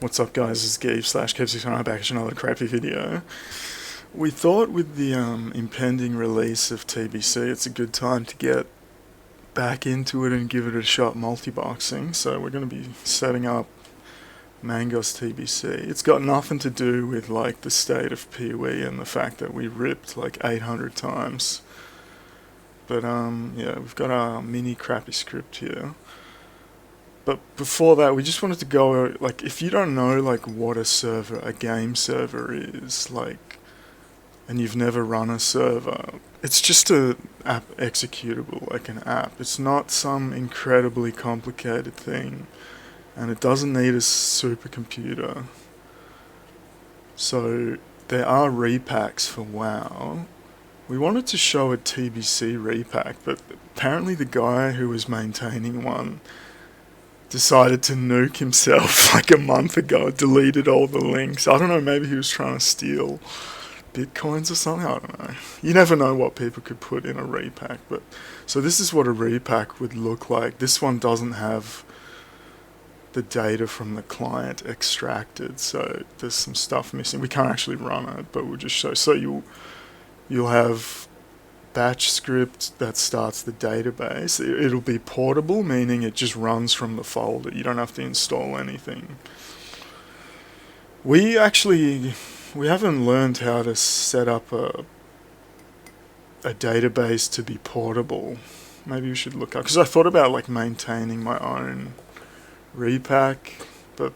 What's up guys, it's Gabe/Kev69 back at another crappy video. We thought with the impending release of TBC it's a good time to get back into it and give it a shot multi-boxing, so we're going to be setting up cMaNGOS TBC. It's got nothing to do with like the state of PoE and the fact that we ripped like 800 times. But yeah, we've got our mini crappy script here. But before that, we just wanted to go, like, if you don't know, like, what a game server is, like, and you've never run a server, it's just a app executable, like an app. It's not some incredibly complicated thing, and it doesn't need a supercomputer. So, there are repacks for WoW. We wanted to show a TBC repack, but apparently the guy who was maintaining one decided to nuke himself like a month ago, deleted all the links. I don't know, maybe he was trying to steal bitcoins or something, I don't know. You never know what people could put in a repack. But so this is what a repack would look like. This one doesn't have the data from the client extracted, so there's some stuff missing. We can't actually run it, but we'll just show. So you'll have batch script that starts the database. It'll be portable, meaning it just runs from the folder. You don't have to install anything. We haven't learned how to set up a database to be portable. Maybe we should look up, because I thought about like maintaining my own repack, but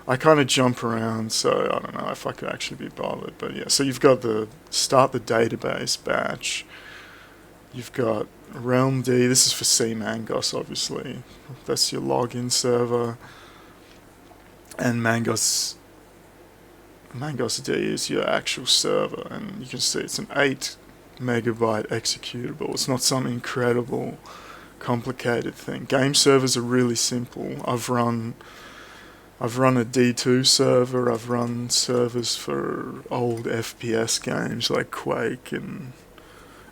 I kind of jump around, so I don't know if I could actually be bothered. But yeah, so you've got the start the database batch. You've got realmd, this is for cMaNGOS obviously. That's your login server. And cMaNGOS D is your actual server, and you can see it's an 8 megabyte executable. It's not some incredible complicated thing. Game servers are really simple. I've run a D2 server, I've run servers for old FPS games like Quake, and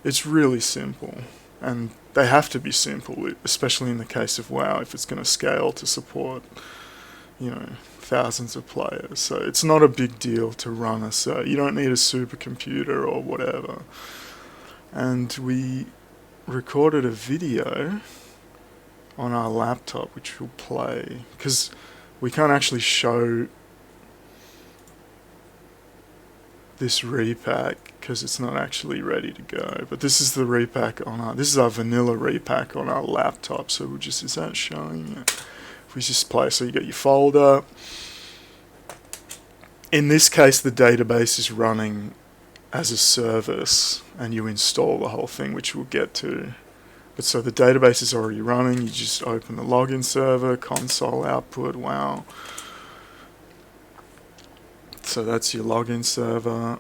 it's really simple. And they have to be simple, especially in the case of WoW, if it's going to scale to support, you know, thousands of players. So it's not a big deal to run a server. You don't need a supercomputer or whatever. And we recorded a video on our laptop, which we'll play, because we can't actually show this repack because it's not actually ready to go. But this is the repack on this is our vanilla repack on our laptop. So we'll just, is that showing it? If we just play, so you get your folder. In this case, the database is running as a service, and you install the whole thing, which we'll get to. But so the database is already running. You just open the login server, console output, wow. So that's your login server.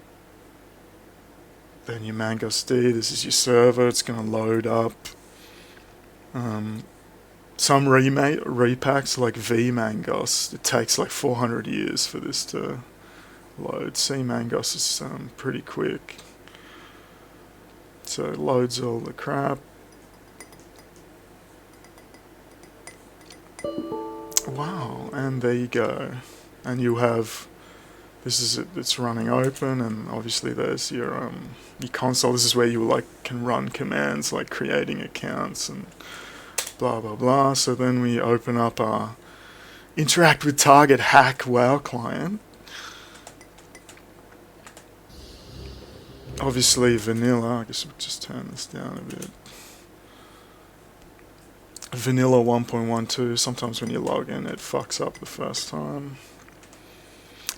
Then your cMaNGOS D, this is your server. It's going to load up. Some repacks like vMaNGOS, it takes like 400 years for this to load. cMaNGOS is pretty quick. So it loads all the crap. Wow, and there you go. And you have, this is it, it's running open, and obviously there's your console. This is where you like can run commands like creating accounts and blah blah blah. So then we open up our interact with target hack WoW client. Obviously vanilla, I guess we'll just turn this down a bit. Vanilla 1.12, sometimes when you log in it fucks up the first time.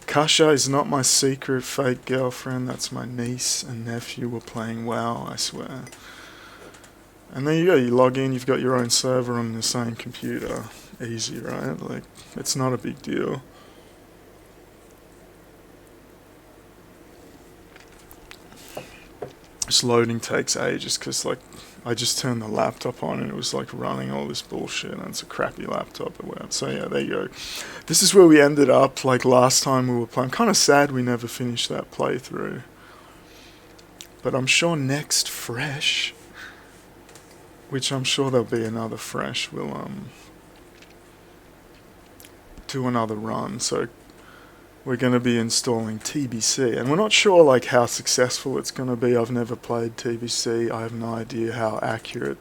Kasha is not my secret fake girlfriend, that's my niece and nephew. Were playing WoW, I swear. And there you go, you log in, you've got your own server on the same computer. Easy, right? Like, it's not a big deal. This loading takes ages because, like, I just turned the laptop on and it was like running all this bullshit, and it's a crappy laptop or whatever. So yeah, there you go. This is where we ended up, like last time we were playing. I'm kind of sad we never finished that playthrough. But I'm sure next fresh, which I'm sure there'll be another fresh, we'll do another run. So we're going to be installing TBC, and we're not sure like how successful it's going to be. I've never played TBC. I have no idea how accurate,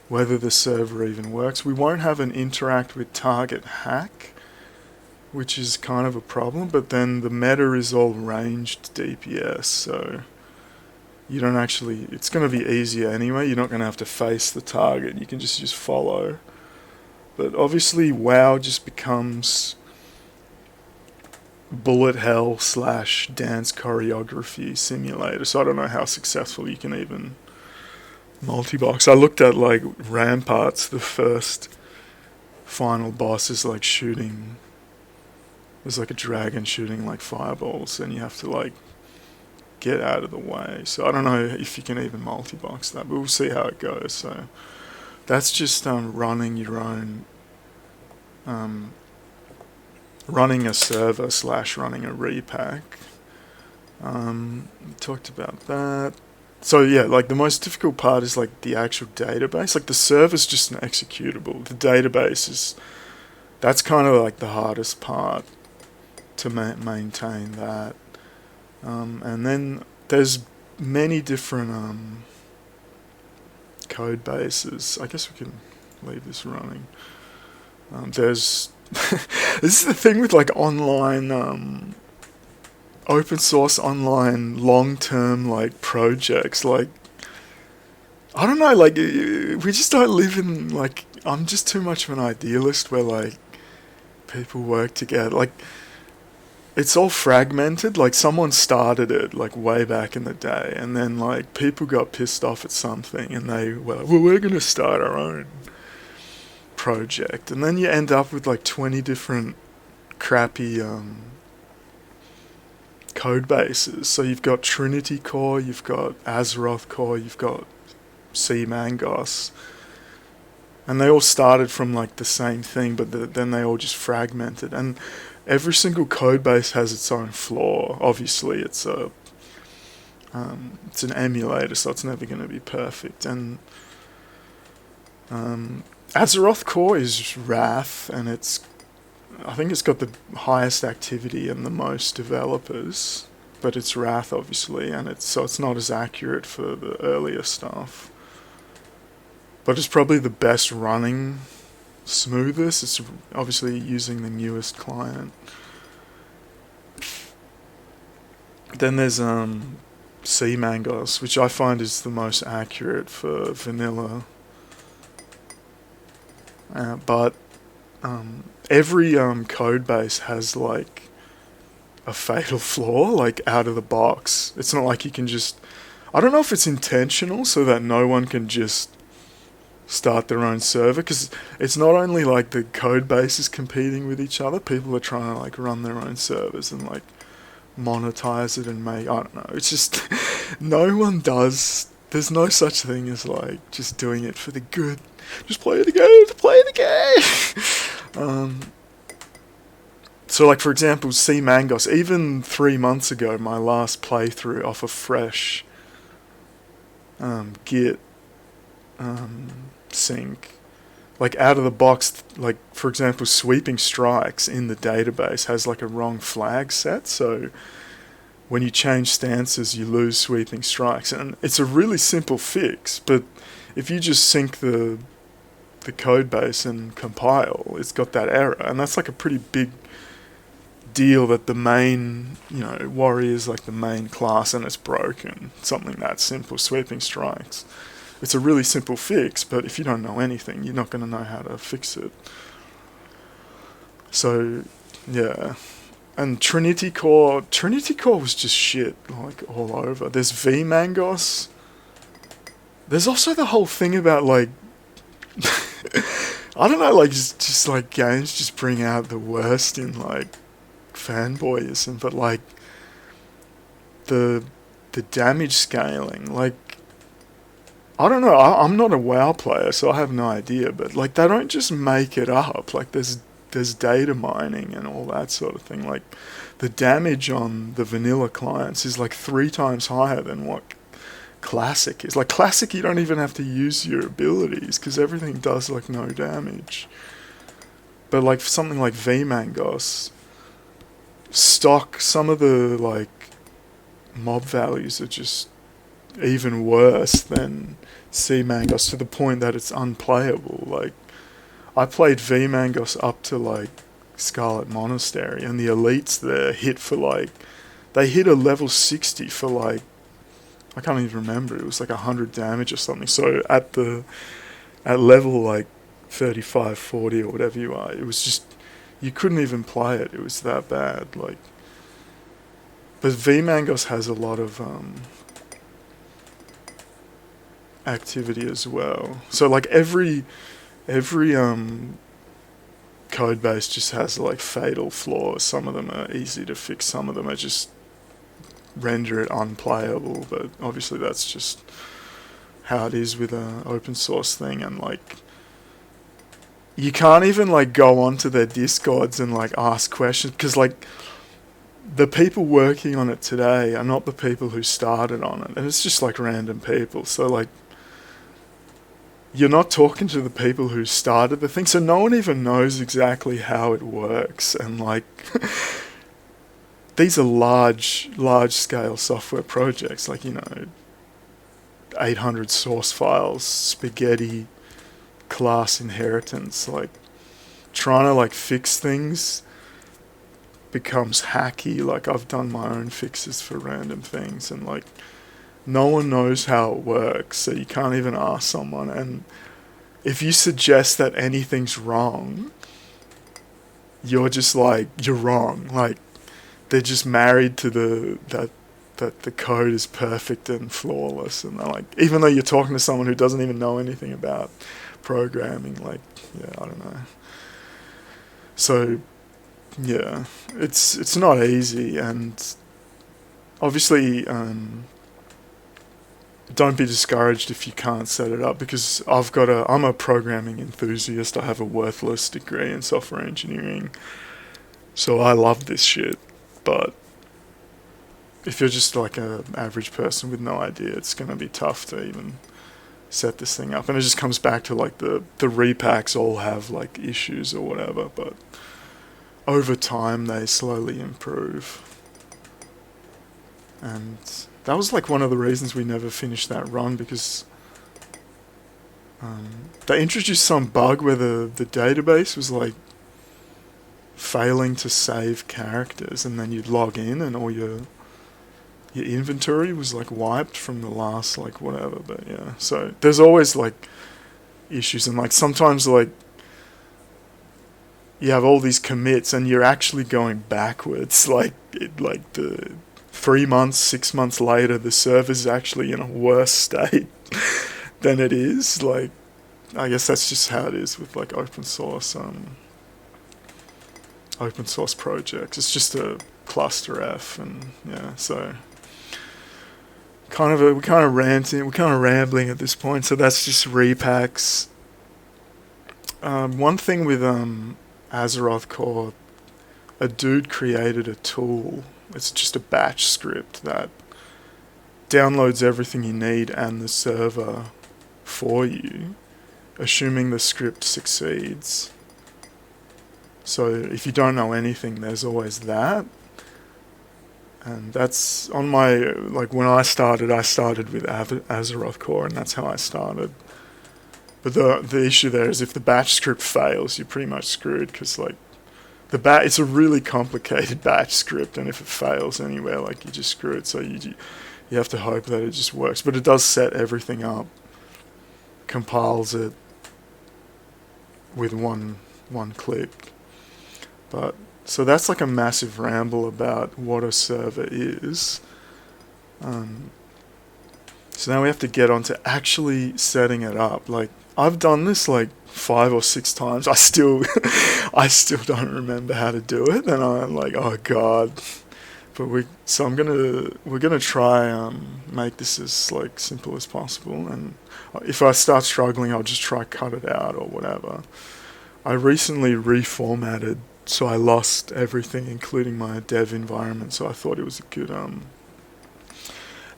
whether the server even works. We won't have an interact with target hack, which is kind of a problem, but then the meta is all ranged DPS, so you don't actually, it's going to be easier anyway. You're not going to have to face the target. You can just follow. But obviously WoW just becomes bullet hell / dance choreography simulator, so I don't know how successful you can even multi-box. I looked at like Ramparts, the first final boss is like shooting, there's like a dragon shooting like fireballs, and you have to like get out of the way. So I don't know if you can even multi-box that, but we'll see how it goes. So that's just running your own, running a server / running a repack. We talked about that. So yeah, like the most difficult part is like the actual database. Like the server's just an executable. The database is, that's kind of like the hardest part to maintain that. And then there's many different code bases. I guess we can leave this running. There's this is the thing with like online open source online long-term like projects. Like I don't know, like we just don't live in, like, I'm just too much of an idealist where like people work together. Like it's all fragmented. Like someone started it like way back in the day, and then like people got pissed off at something and they were like, well, we're gonna start our own project, and then you end up with like 20 different crappy code bases. So you've got Trinity Core, you've got AzerothCore, you've got cMaNGOS, and they all started from like the same thing, but then they all just fragmented, and every single code base has its own flaw. Obviously it's an emulator, so it's never going to be perfect. And AzerothCore is Wrath, and I think it's got the highest activity and the most developers, but it's Wrath obviously, and it's not as accurate for the earlier stuff. But it's probably the best running, smoothest. It's obviously using the newest client. Then there's cMaNGOS, which I find is the most accurate for vanilla. But every code base has like a fatal flaw, like out of the box. It's not like you can just, I don't know if it's intentional so that no one can just start their own server, because it's not only like the code bases competing with each other, people are trying to like run their own servers and like monetize it and make, I don't know, it's just no one does, there's no such thing as like just doing it for the good, just play the game to play the game. So like for example cMaNGOS, even 3 months ago, my last playthrough off a fresh git sync, like out of the box, like for example sweeping strikes in the database has like a wrong flag set, so when you change stances you lose sweeping strikes, and it's a really simple fix, but if you just sync the code base and compile, it's got that error, and that's like a pretty big deal that the main, warrior is like the main class and it's broken. Something that simple, sweeping strikes. It's a really simple fix, but if you don't know anything, you're not going to know how to fix it. So, yeah. And Trinity Core was just shit, like, all over. There's vMaNGOS. There's also the whole thing about, like, I don't know, like, just like, games just bring out the worst in, like, fanboyism, but, like, the damage scaling, like, I don't know, I'm not a WoW player, so I have no idea, but, like, they don't just make it up. Like, there's data mining and all that sort of thing. Like, the damage on the vanilla clients is, like, 3 times higher than what Classic is. Like, Classic, you don't even have to use your abilities, because everything does, like, no damage. But like for something like vMaNGOS, stock, some of the like mob values are just even worse than cMaNGOS, to the point that it's unplayable. Like, I played vMaNGOS up to like Scarlet Monastery, and the elites there hit for like, they hit a level 60 for like, I can't even remember, it was like 100 damage or something. So at level like 35, 40 or whatever you are, it was just, you couldn't even play it. It was that bad. Like, but vMaNGOS has a lot of activity as well. So like every code base just has like fatal flaws. Some of them are easy to fix, some of them are just render it unplayable, but obviously that's just how it is with an open source thing. And like, you can't even like go onto their discords and like ask questions, because like the people working on it today are not the people who started on it, and it's just like random people. So like, you're not talking to the people who started the thing, so no one even knows exactly how it works. And like, these are large scale software projects, like, you know, 800 source files, spaghetti, class inheritance. Like, trying to like fix things becomes hacky. Like, I've done my own fixes for random things, and like, no one knows how it works, so you can't even ask someone. And if you suggest that anything's wrong, you're just like, you're wrong. Like, they're just married to that the code is perfect and flawless, and they're like, even though you're talking to someone who doesn't even know anything about programming, like, yeah, I don't know. So yeah, it's not easy, and obviously don't be discouraged if you can't set it up, because I'm a programming enthusiast. I have a worthless degree in software engineering, so I love this shit. But if you're just like an average person with no idea, it's going to be tough to even set this thing up. And it just comes back to like the repacks all have like issues or whatever, but over time they slowly improve. And that was like one of the reasons we never finished that run, because they introduced some bug where the database was like failing to save characters, and then you'd log in and all your inventory was like wiped from the last like whatever. But yeah, so there's always like issues, and like sometimes like you have all these commits and you're actually going backwards. Like the 3 months, 6 months later, the server's actually in a worse state than it is. Like, I guess that's just how it is with like open source projects. It's just a cluster F, and yeah, so we're kind of rambling at this point. So that's just repacks. One thing with AzerothCore, a dude created a tool. It's just a batch script that downloads everything you need and the server for you, assuming the script succeeds. So if you don't know anything, there's always that. And that's on my, like when I started with AzerothCore, and that's how I started. But the issue there is if the batch script fails, you're pretty much screwed, because like it's a really complicated batch script, and if it fails anywhere, like you just screw it. So you have to hope that it just works. But it does set everything up, compiles it with one click. But so that's like a massive ramble about what a server is. So now we have to get on to actually setting it up. Like, I've done this like 5 or 6 times. I still don't remember how to do it, and I'm like, oh god. But we're gonna try make this as like simple as possible, and if I start struggling, I'll just try cut it out or whatever. I recently reformatted, so I lost everything, including my dev environment. So I thought it was a good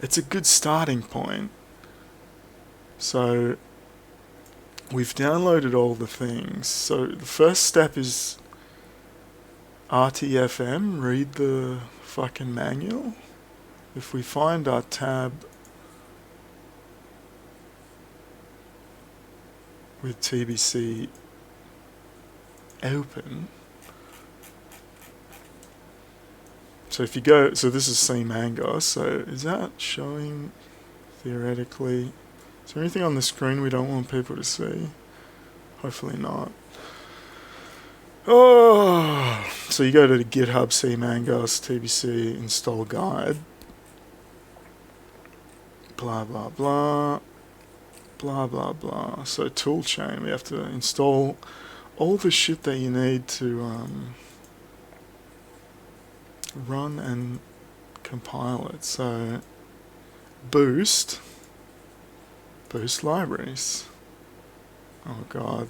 it's a good starting point. So we've downloaded all the things. So the first step is RTFM, read the fucking manual. If we find our tab with TBC open, so if you go, so this is cMaNGOS, so is that showing theoretically? Is there anything on the screen we don't want people to see? Hopefully not. Oh, so you go to the GitHub cMaNGOS TBC install guide, blah blah blah, blah blah blah. So toolchain, we have to install all the shit that you need to run and compile it. So boost libraries. Oh god.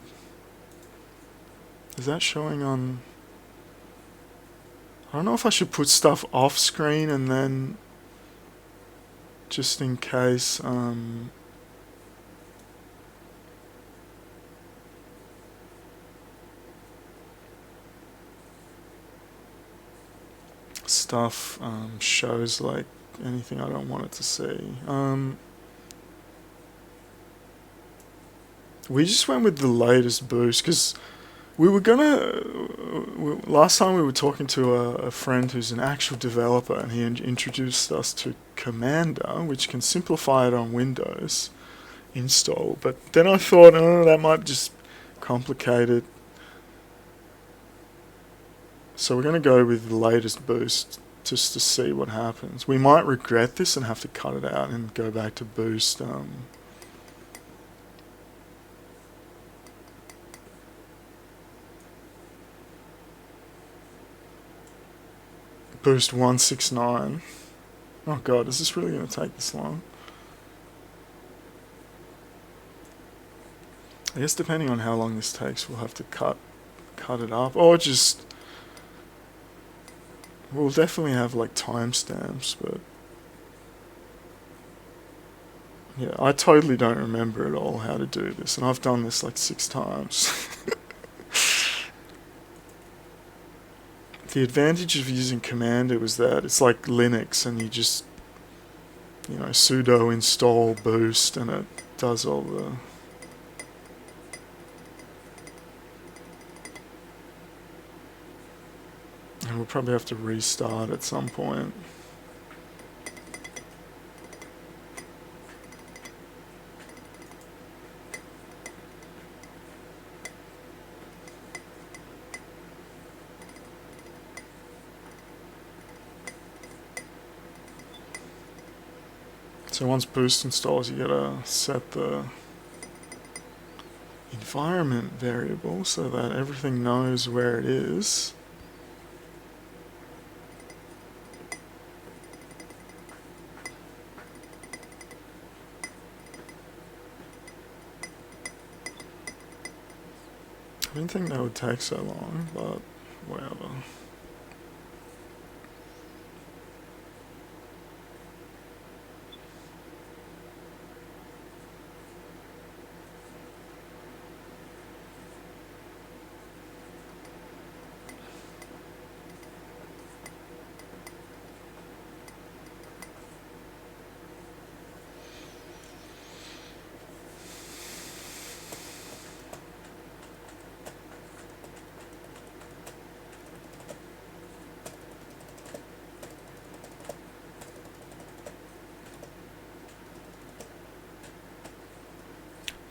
Is that showing on... I don't know if I should put stuff off screen and then just in case stuff shows like anything I don't want it to see. We just went with the latest boost because we were gonna... last time we were talking to a friend who's an actual developer, and he introduced us to Commander, which can simplify it on Windows install. But then I thought, oh, that might just complicate it. So we're gonna go with the latest boost just to see what happens. We might regret this and have to cut it out and go back to boost. Boost 169. Oh god, is this really going to take this long? I guess depending on how long this takes, we'll have to cut it up, or just... we'll definitely have like timestamps, but... yeah, I totally don't remember at all how to do this, and I've done this like 6 times. The advantage of using Commander was that it's like Linux, and you just, you know, sudo install boost, and it does all the... and we'll probably have to restart at some point. So once boost installs, you gotta set the environment variable so that everything knows where it is. I didn't think that would take so long, but whatever.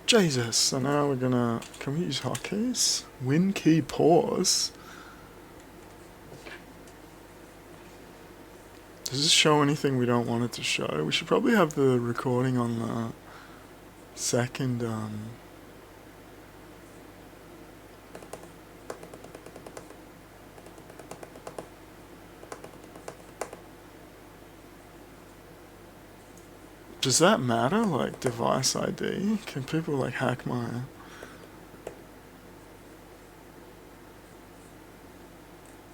Jesus, so now we're gonna... can we use hotkeys? Win key pause? Does this show anything we don't want it to show? We should probably have the recording on the second... Does that matter, like device ID? Can people like hack my...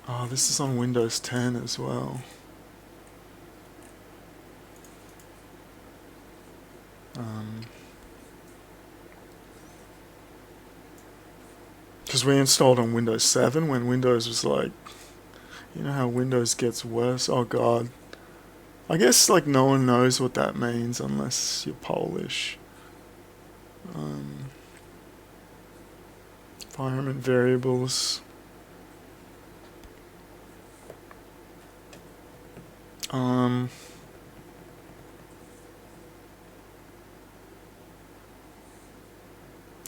oh, this is on Windows 10 as well. Because we installed on Windows 7 when Windows was like, you know how Windows gets worse? Oh god. I guess like no one knows what that means unless you're Polish. Environment variables.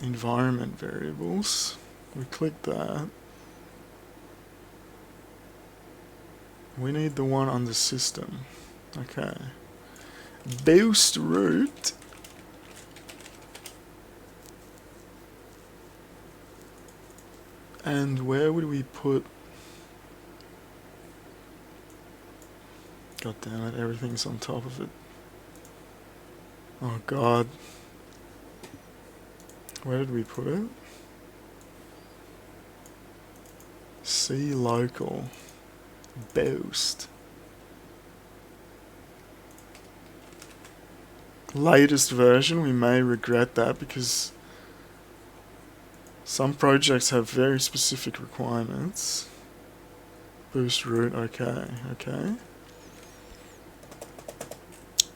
Environment variables. We click that. We need the one on the system. Okay. Boost root. And where would we put... God damn it, everything's on top of it. Oh god. Where did we put it? C local. Boost. Latest version, we may regret that because some projects have very specific requirements. Boost root, okay, okay.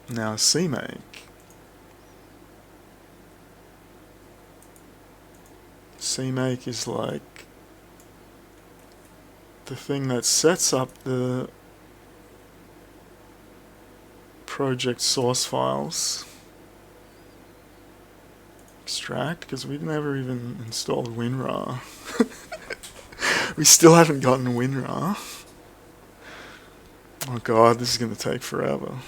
Now Cmake. Cmake is like the thing that sets up the project source files. Extract, because we've never even installed WinRAR. We still haven't gotten WinRAR. Oh god, this is going to take forever.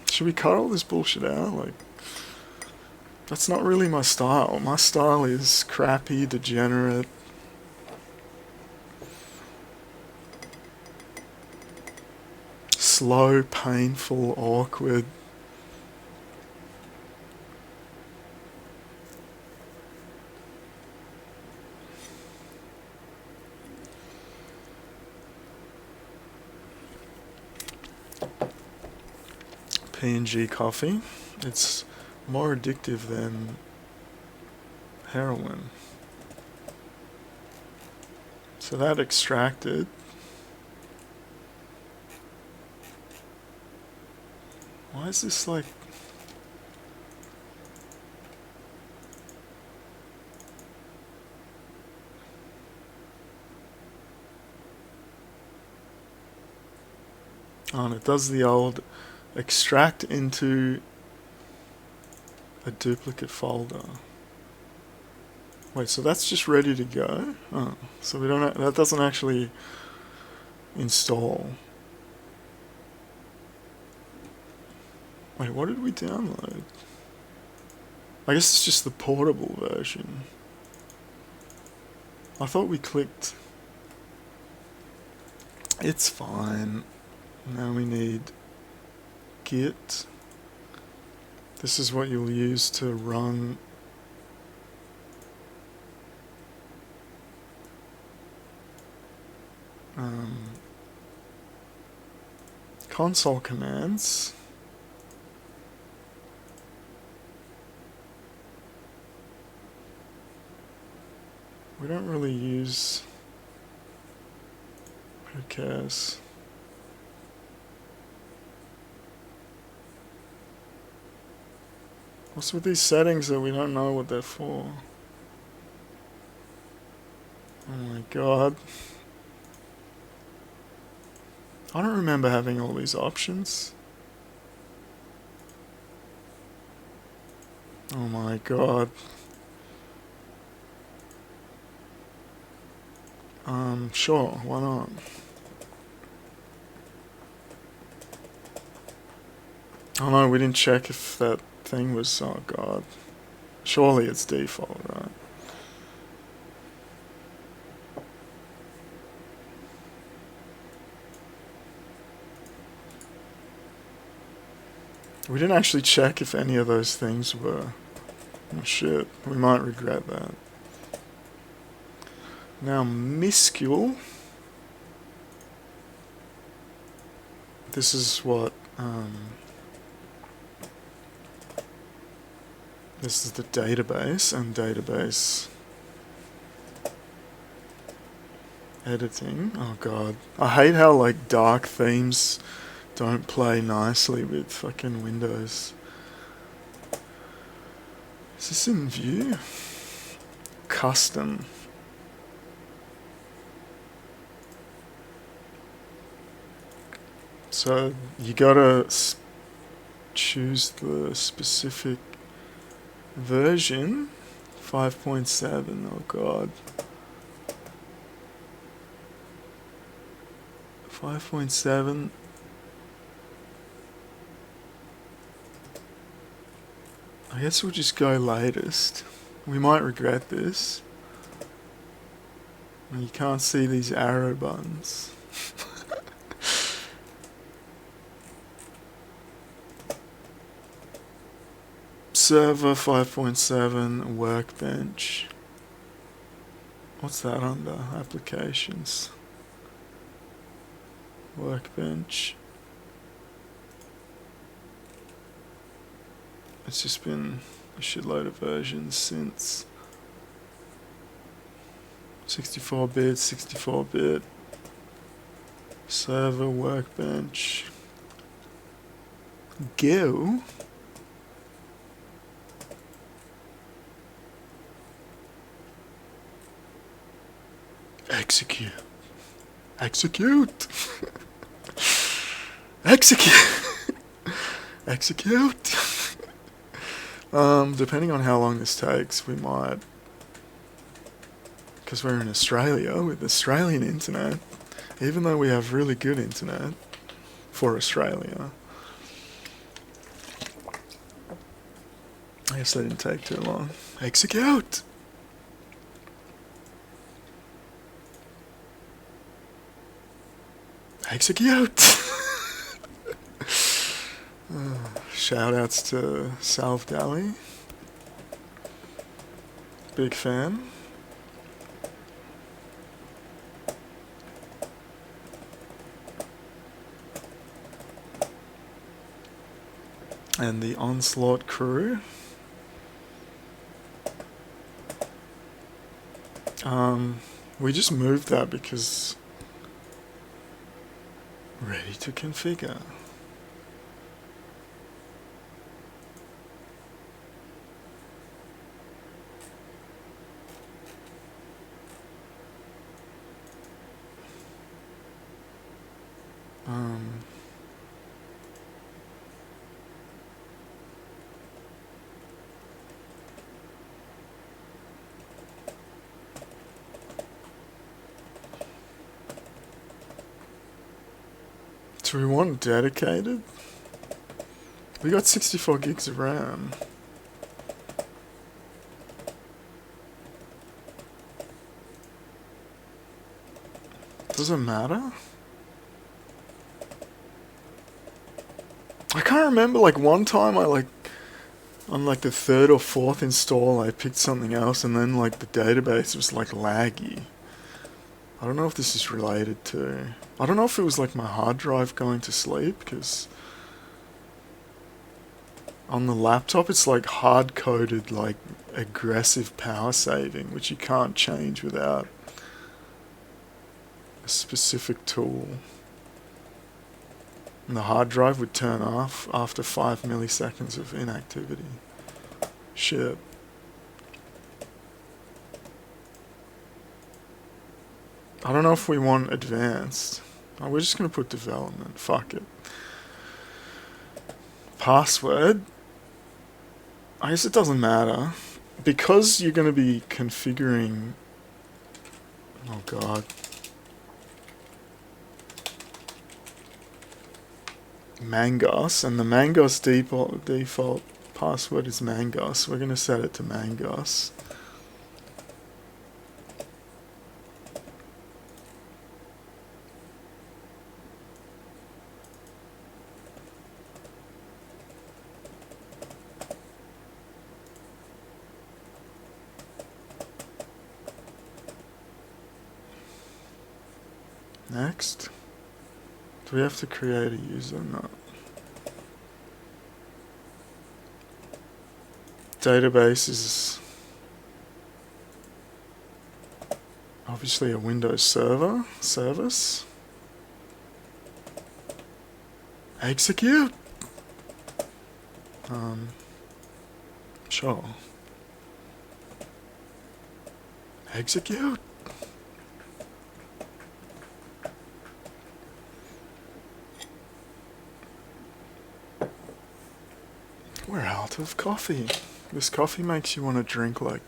Should we cut all this bullshit out? Like, that's not really my style. My style is crappy, degenerate. Slow, painful, awkward. PNG coffee. It's more addictive than heroin. So that extracted. Why is this like... Oh, and it does the old extract into a duplicate folder. Wait, so that's just ready to go? Oh, so we don't. That doesn't actually install. Wait, what did we download? I guess it's just the portable version. I thought we clicked. It's fine. Now we need Git. This is what you'll use to run console commands. We don't really use... Who cares? What's with these settings that we don't know what they're for? Oh my god. I don't remember having all these options. Oh my god. Sure, why not? Oh no, we didn't check if that thing was... Oh god. Surely it's default, right? We didn't actually check if any of those things were... Oh shit, we might regret that. Now, miscule. This is what... this is the database, and database Editing. Oh god. I hate how like dark themes don't play nicely with fucking Windows. Is this in view? Custom. So you gotta choose the specific version. 5.7. Oh god. 5.7. I guess we'll just go latest. We might regret this. You can't see these arrow buttons. Server 5.7 workbench. What's that under? Applications. Workbench. It's just been a shitload of versions since 64-bit, 64-bit. Server workbench. Go. Execute. Execute. Execute. Execute. Depending on how long this takes, we might, because we're in Australia with Australian internet, even though we have really good internet for Australia. I guess that didn't take too long. Execute. Execute. Shoutouts to Salve Dali. Big fan. And the Onslaught crew. We just moved that because ready to configure. Do we want dedicated? We got 64 gigs of RAM. Does it matter? I can't remember, like one time I like, on like the third or fourth install I picked something else and then like the database was like laggy. I don't know if this is related to... I don't know if it was like my hard drive going to sleep, because on the laptop it's like hard-coded like aggressive power saving, which you can't change without a specific tool. And the hard drive would turn off after 5 milliseconds of inactivity. Shit. I don't know if we want advanced. Oh, we're just going to put development. Fuck it. Password. I guess it doesn't matter. Because you're going to be configuring... Oh god. cMaNGOS, and the cMaNGOS default password is cMaNGOS. We're going to set it to cMaNGOS. Next. Do we have to create a user? No. Database is... obviously a Windows server service. Execute. Sure. Execute. We're out of coffee. This coffee makes you want to drink like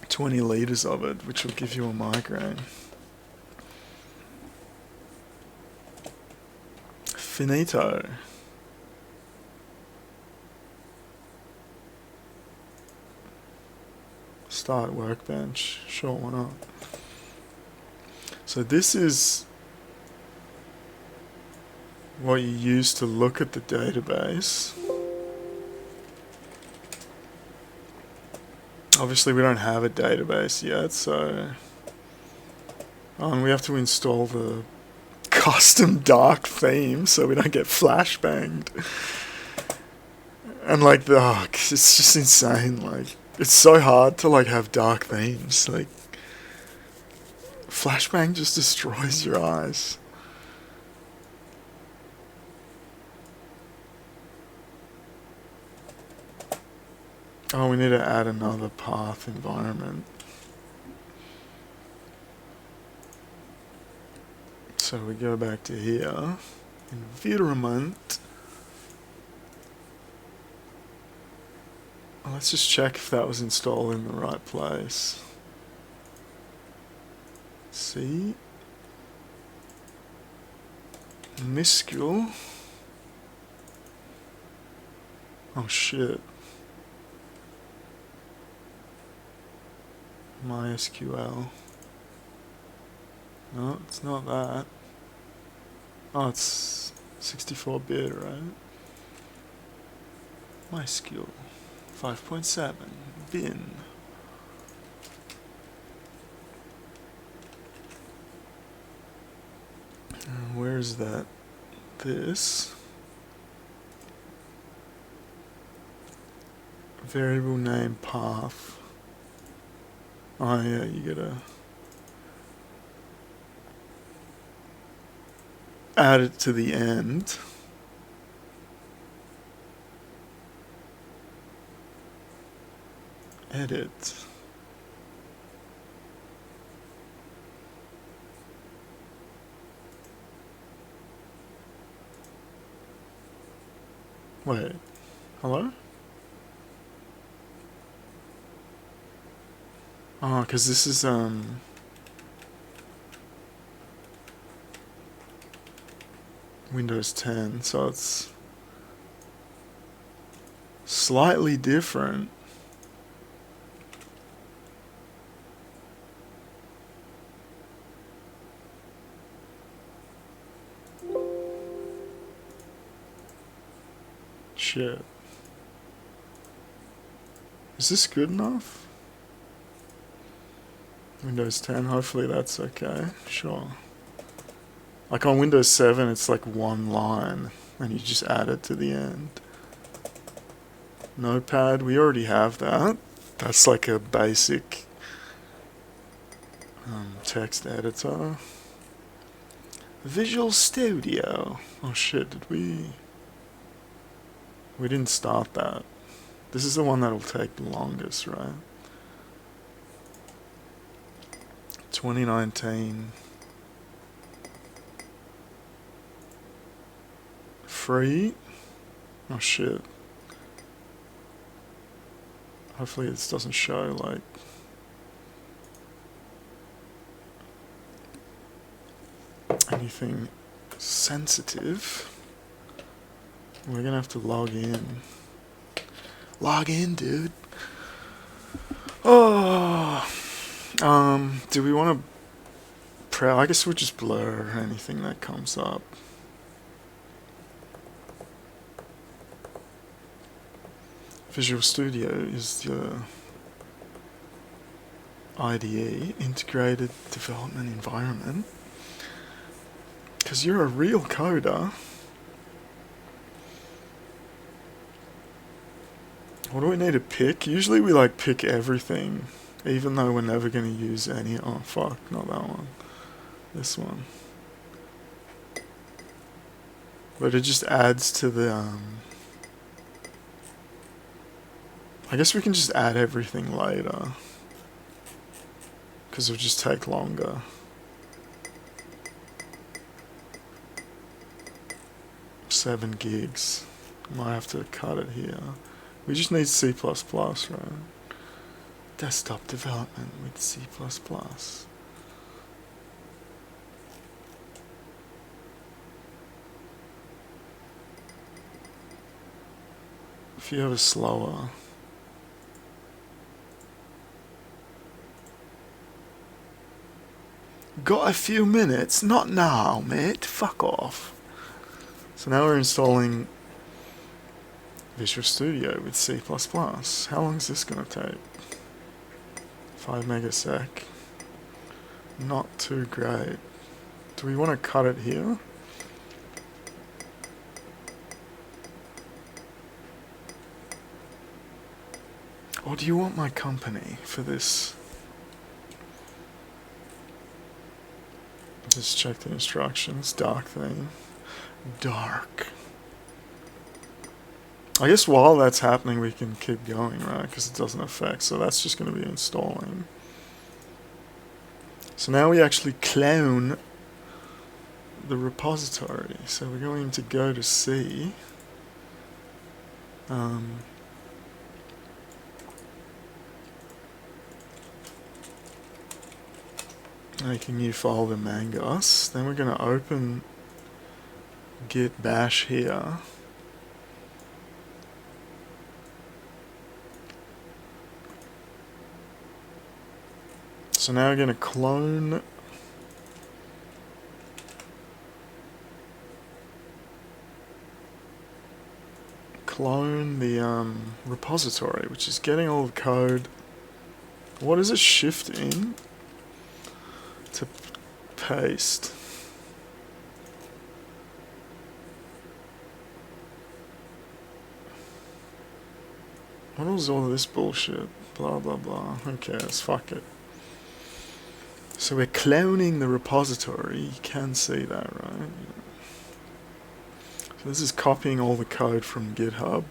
20 liters of it, which will give you a migraine. Finito. Start workbench. Sure, why not? So this is what you use to look at the database. Obviously we don't have a database yet, so we have to install the custom dark theme so we don't get flashbanged. And like it's just insane. Like it's so hard to like have dark themes. Like flashbang just destroys your eyes. Oh, we need to add another path environment. So we go back to here, environment. Well, let's just check if that was installed in the right place. See? Miscule. Oh shit. MySQL. No, it's not that. Oh, it's 64-bit, right? MySQL 5.7 bin. Where's that? This variable name path. Oh yeah, you gotta add it to the end. Edit. Wait, hello? Oh, because this is Windows 10, so it's slightly different. Shit. Is this good enough? Windows 10, hopefully that's okay. Sure. Like on Windows 7, it's like one line, and you just add it to the end. Notepad, we already have that. That's like a basic text editor. Visual Studio. Oh shit, did we... We didn't start that. This is the one that'll take the longest, right? 2019. Free? Oh shit. Hopefully this doesn't show like... anything sensitive. We're gonna have to log in. Log in, dude. Oh. Do we want to... I guess we'll just blur anything that comes up. Visual Studio is the IDE, Integrated Development Environment. Because you're a real coder. What do we need to pick? Usually we like pick everything even though we're never going to use any. Oh fuck, not that one. This one. But it just adds to the I guess we can just add everything later, because it'll just take longer. Seven gigs. Might have to cut it here. We just need C++, right? Desktop development with C++. If you have a slower. Got a few minutes? Not now, mate. Fuck off. So now we're installing Visual Studio with C++. How long is this going to take? 5 megasec. Not too great. Do we want to cut it here? Or do you want my company for this? Just check the instructions. Dark theme. Dark. I guess while that's happening we can keep going, right? Because it doesn't affect. So that's just going to be installing. So now we actually clone the repository. So we're going to go to C. Make a new file with cMaNGOS. Then we're going to open git bash here. So now we're going to clone the repository, which is getting all the code. What is it? Shift in to paste. What was all of this bullshit? Blah blah blah. Who cares? Fuck it. So we're cloning the repository. You can see that, right? So this is copying all the code from GitHub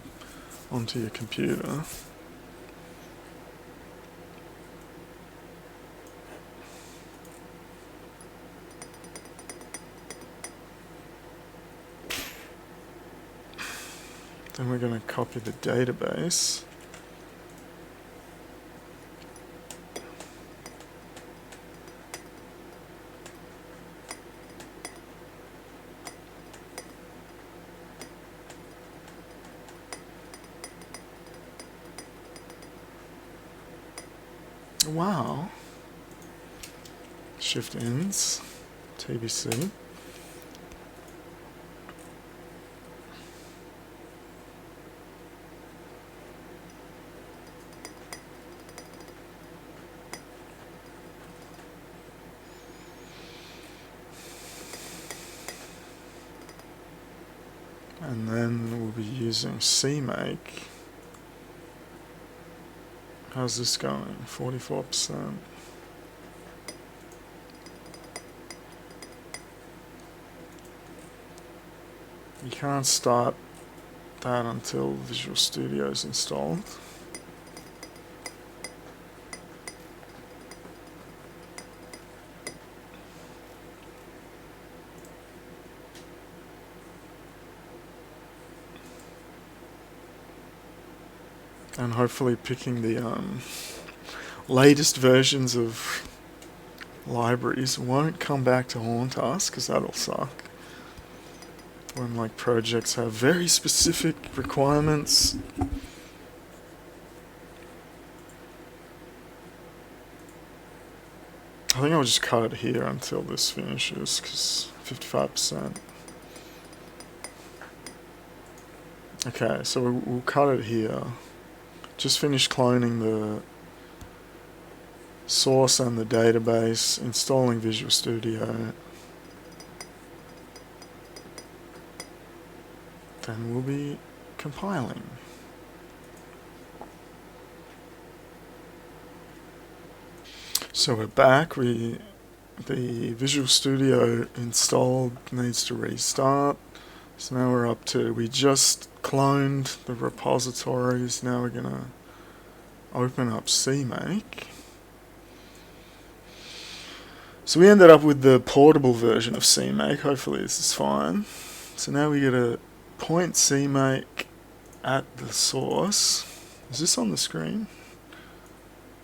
onto your computer. Then we're going to copy the database. Wow. Shift ins, TBC. And then we'll be using cMake. How's this going? 44%. You can't start that until Visual Studio is installed. And hopefully picking the latest versions of libraries won't come back to haunt us, because that'll suck. When like projects have very specific requirements. I think I'll just cut it here until this finishes, because 55%. Okay, so we'll cut it here. Just finished cloning the source and the database, installing Visual Studio. Then we'll be compiling. So we're back. The Visual Studio installed needs to restart. So now we're up to, we just cloned the repositories. Now we're gonna open up cMake. So we ended up with the portable version of cMake. Hopefully this is fine. So now we get a point cMake at the source. Is this on the screen?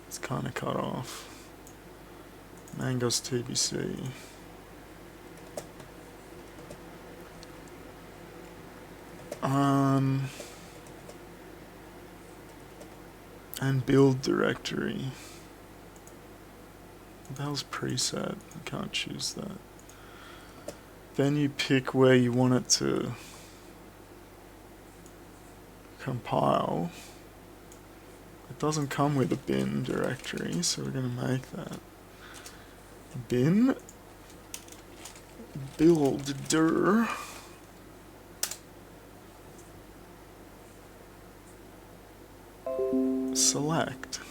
It's kind of cut off. Mangos TBC. And build directory. What the hell's preset? I can't choose that. Then you pick where you want it to compile. It doesn't come with a bin directory, so we're going to make that. Bin builddir select.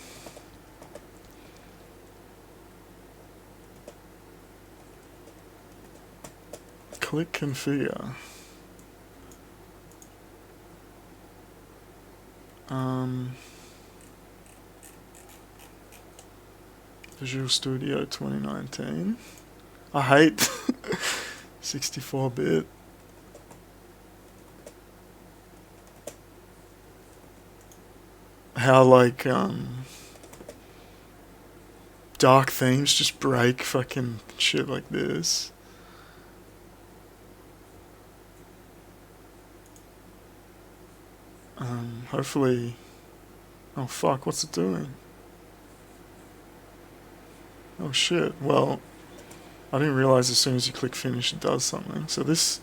Click configure. Visual Studio 2019. I hate 64-bit. How like dark themes just break fucking shit like this. Hopefully. Oh fuck, what's it doing? Oh shit, well, I didn't realize as soon as you click finish it does something. So this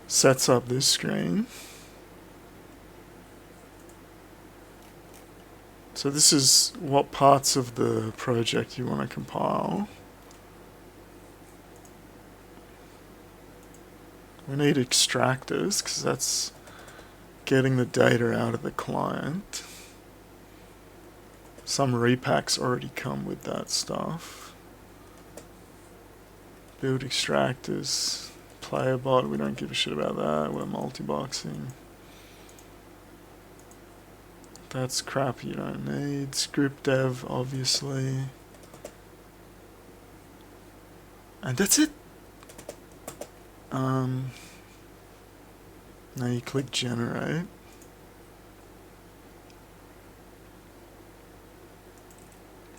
sets up this screen. So this is what parts of the project you want to compile. We need extractors because that's getting the data out of the client. Some repacks already come with that stuff. Build extractors, player bot, we don't give a shit about that, we're multi-boxing. That's crap you don't need. Script dev, obviously. And that's it. Now you click generate.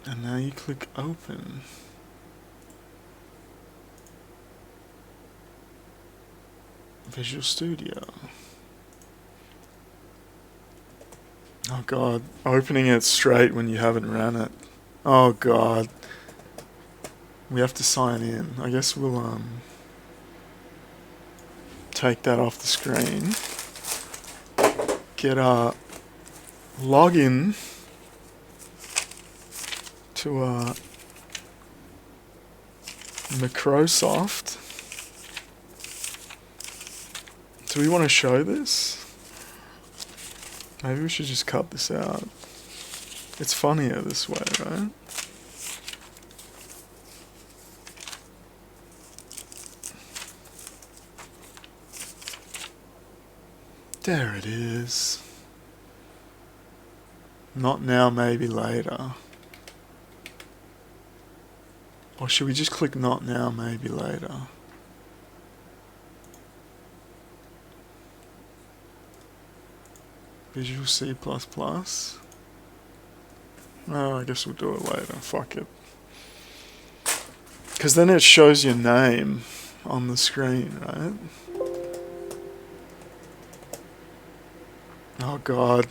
And now you click open. Visual Studio. Oh god, opening it straight when you haven't ran it. Oh god. We have to sign in. I guess we'll take that off the screen. Get our login to Microsoft. Do we want to show this? Maybe we should just cut this out. It's funnier this way, right? There it is. Not now, maybe later. Or should we just click not now, maybe later? Visual C++. No, I guess we'll do it later. Fuck it. Because then it shows your name on the screen, right? Oh god.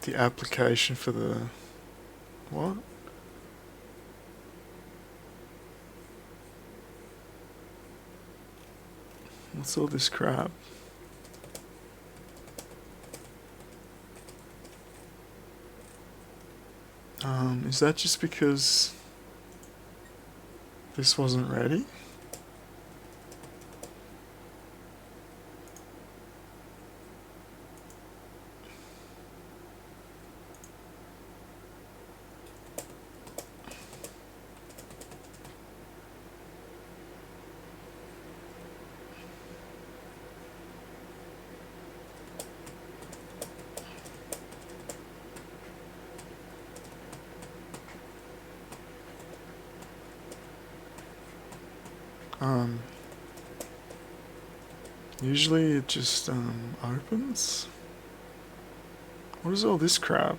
The application for the what? What's all this crap? Is that just because this wasn't ready? Usually it just opens. What is all this crap?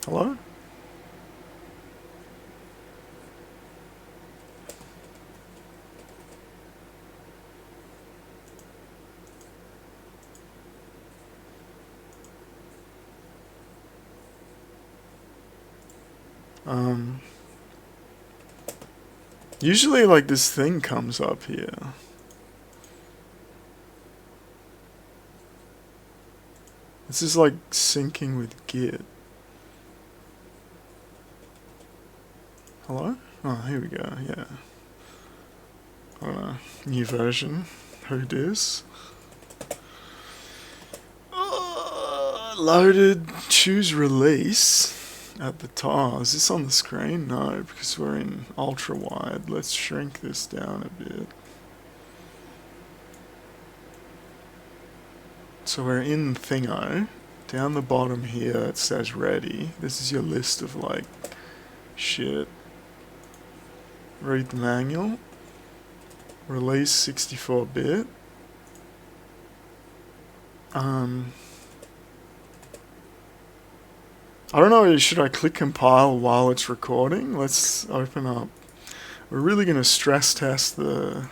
Hello? Usually like this thing comes up here. This is like syncing with Git. Hello? Oh, here we go, yeah. I don't know, new version. Who dis? Loaded, choose release. At the top. Is this on the screen? No, because we're in ultra wide. Let's shrink this down a bit. So we're in Thingo. Down the bottom here it says ready. This is your list of like shit. Read the manual. Release 64-bit. I don't know, should I click compile while it's recording? Let's open up. We're really going to stress test the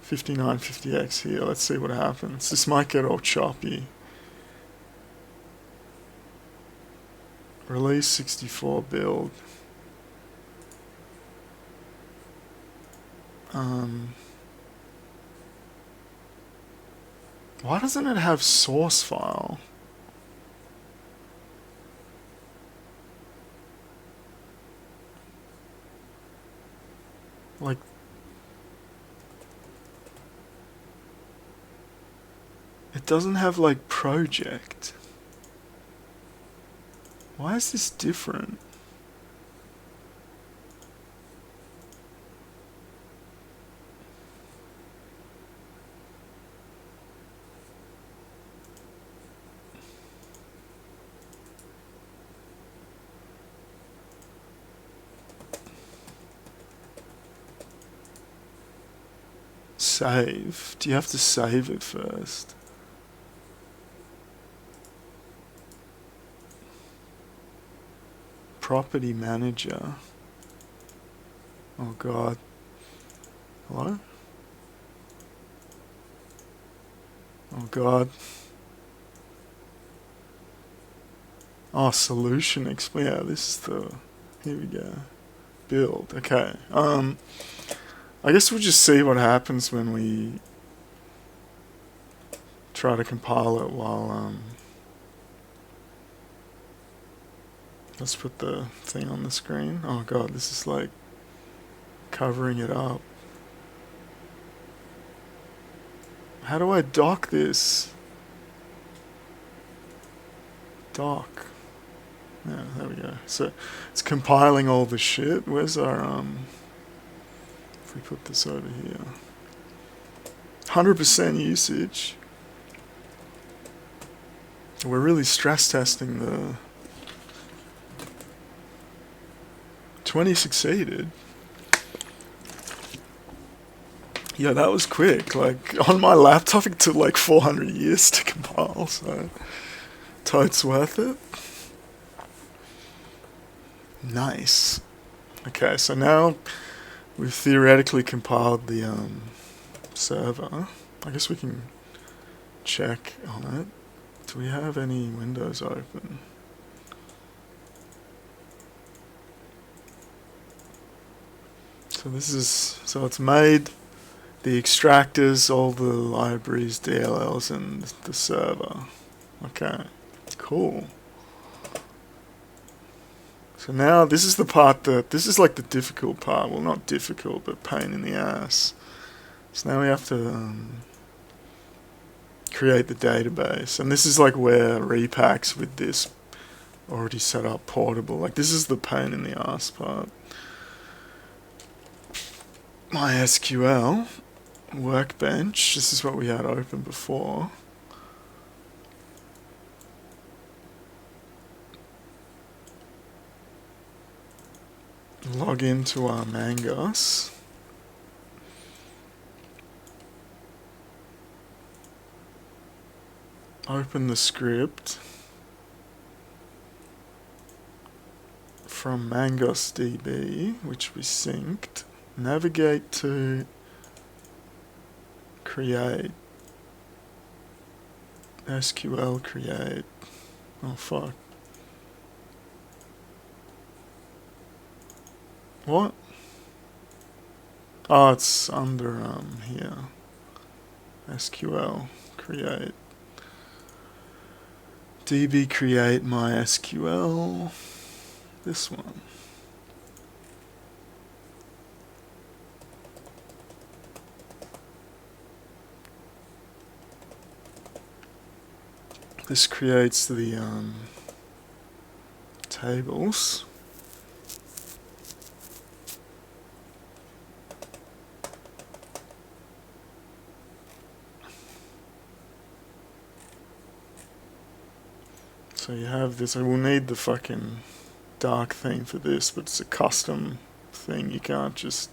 5950X here. Let's see what happens. This might get all choppy. Release 64 build. Why doesn't it have source file? Like, it doesn't have like project. Why is this different? Save? Do you have to save it first? Property manager. Oh god. Hello? Oh god. Oh, solution explain. Yeah, this is the. Here we go. Build. Okay. I guess we'll just see what happens when we try to compile it while, let's put the thing on the screen. Oh god, this is like covering it up. How do I dock this? Dock. Yeah, there we go. So it's compiling all the shit. Where's our, if we put this over here, 100% usage. We're really stress testing the 20 succeeded. Yeah, that was quick. Like on my laptop it took like 400 years to compile, so totes worth it. Nice. Okay, so now we've theoretically compiled the server. I guess we can check on it. Do we have any windows open? So this is, so it's made the extractors, all the libraries, DLLs, and the server. Okay, cool. So now this is the part this is like the difficult part. Well, not difficult, but pain in the ass. So now we have to create the database. And this is like where repacks with this already set up portable. Like this is the pain in the ass part. MySQL workbench. This is what we had open before. Log into our MaNGOS. Open the script from MaNGOS DB, which we synced. Navigate to create. SQL create. Oh fuck. What? Oh, it's under here. SQL create. DB create MySQL. This one. This creates the tables. So you have this. I will need the fucking dark theme for this, but it's a custom thing. You can't just.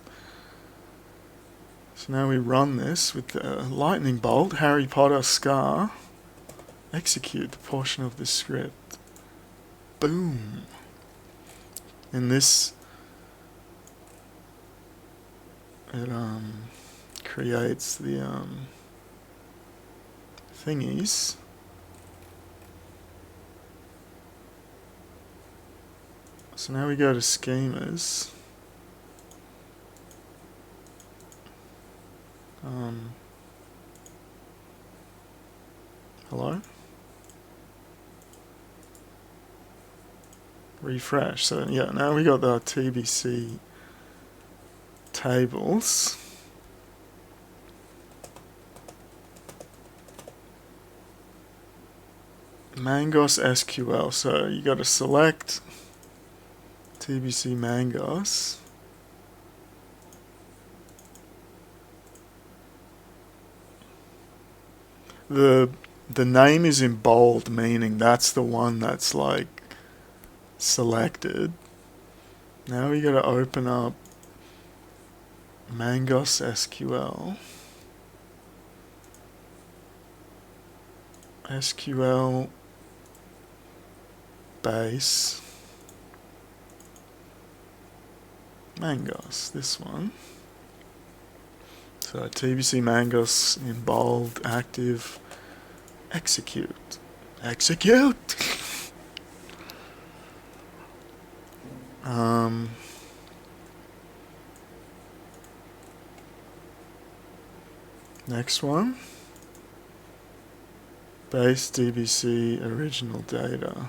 So now we run this with the lightning bolt, Harry Potter scar. Execute the portion of this script. Boom. And this it creates the thingies. So now we go to schemas. Hello? Refresh. So yeah, now we got the TBC tables. MaNGOS SQL. So you got to select TBC MaNGOS. The name is in bold, meaning that's the one that's like selected. Now we got to open up MaNGOS SQL. SQL base MaNGOS, this one. So TBC MaNGOS in bold, active, execute. Execute! Next one. Base DBC original data.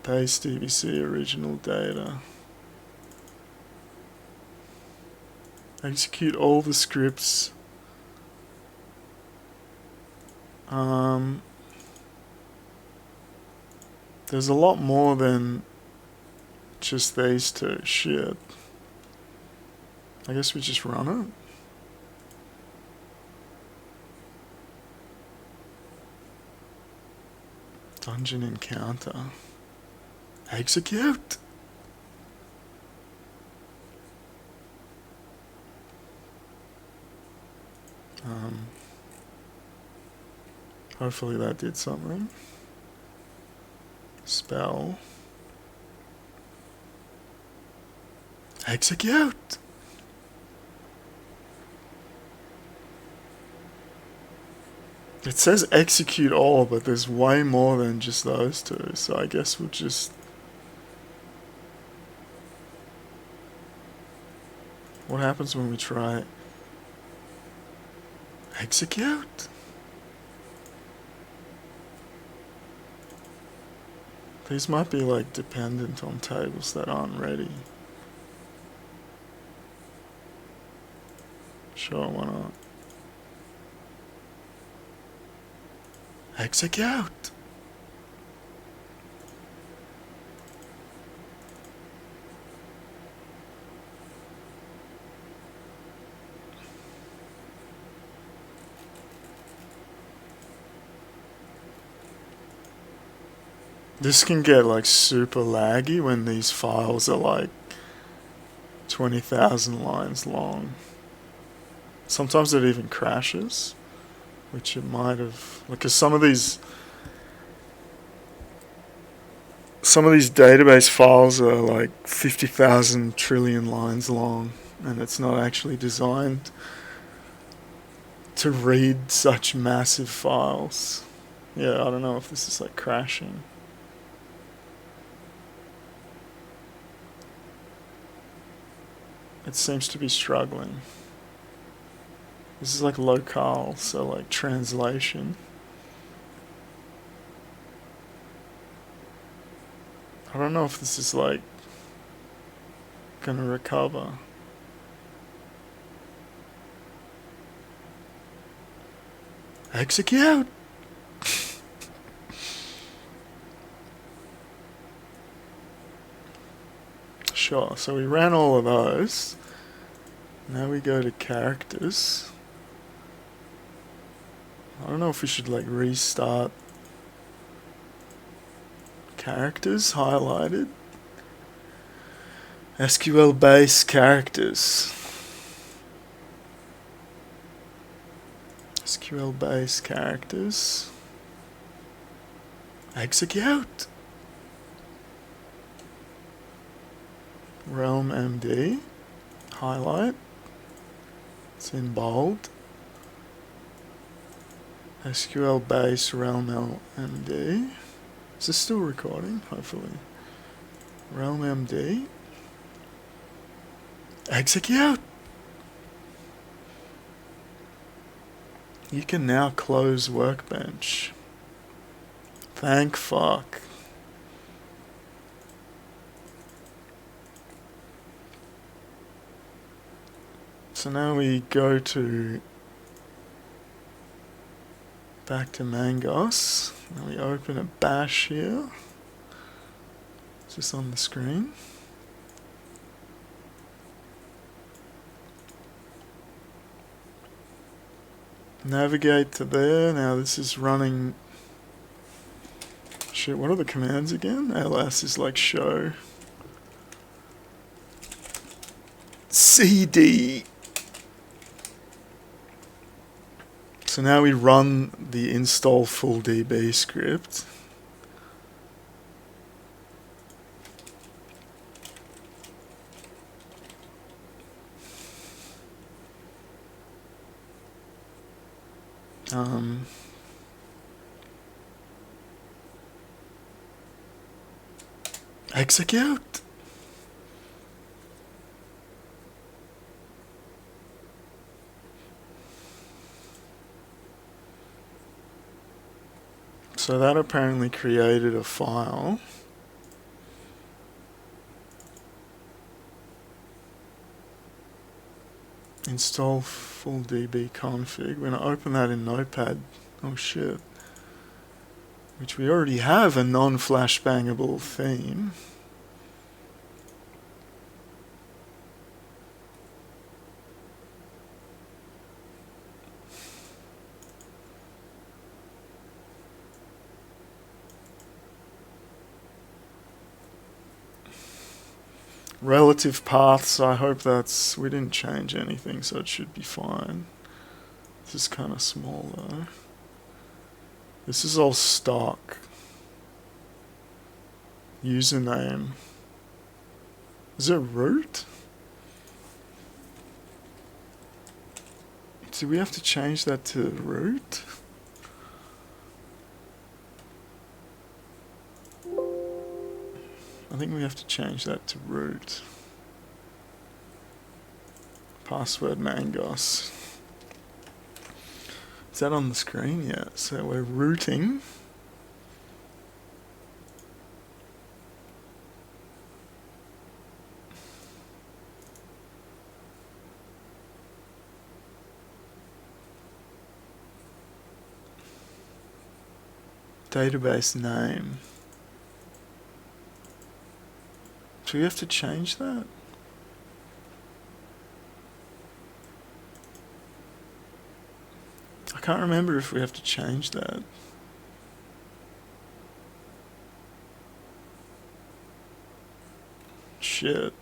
Base DBC original data. Execute all the scripts. There's a lot more than just these two. Shit. I guess we just run it. Dungeon encounter. Execute! Hopefully that did something. Spell. Execute! It says execute all, but there's way more than just those two, so I guess we'll just What happens when we try execute? These might be like dependent on tables that aren't ready. Sure, why not? Execute! This can get like super laggy when these files are like 20,000 lines long. Sometimes it even crashes, which it might have, because some of these database files are like 50,000 trillion lines long, and it's not actually designed to read such massive files. Yeah, I don't know if this is like crashing. It seems to be struggling. This is like locale, so like translation. I don't know if this is like gonna recover. Execute! Sure, so we ran all of those. Now we go to characters. I don't know if we should like restart characters highlighted. SQL base characters. SQL base characters. Execute. realmd. Highlight. It's in bold. SQL base realmlmd. Is this still recording? Hopefully. realmd. Execute! You can now close workbench. Thank fuck. So now we go to back to cMaNGOS. Now we open a bash here. It's just on the screen. Navigate to there. Now this is running. Shit, what are the commands again? ls is like show. cd. So now we run the install full DB script. Execute. So that apparently created a file. Install full DB config. We're going to open that in Notepad. Oh shit. Which we already have a non-flashbangable theme. Relative paths, I hope that's, we didn't change anything, so it should be fine. This is kind of small though. This is all stock. Username. Is it root? Do we have to change that to root? I think we have to change that to root. password mangos. Is that on the screen yet? So we're rooting. Database name. Do we have to change that? I can't remember if we have to change that. Shit.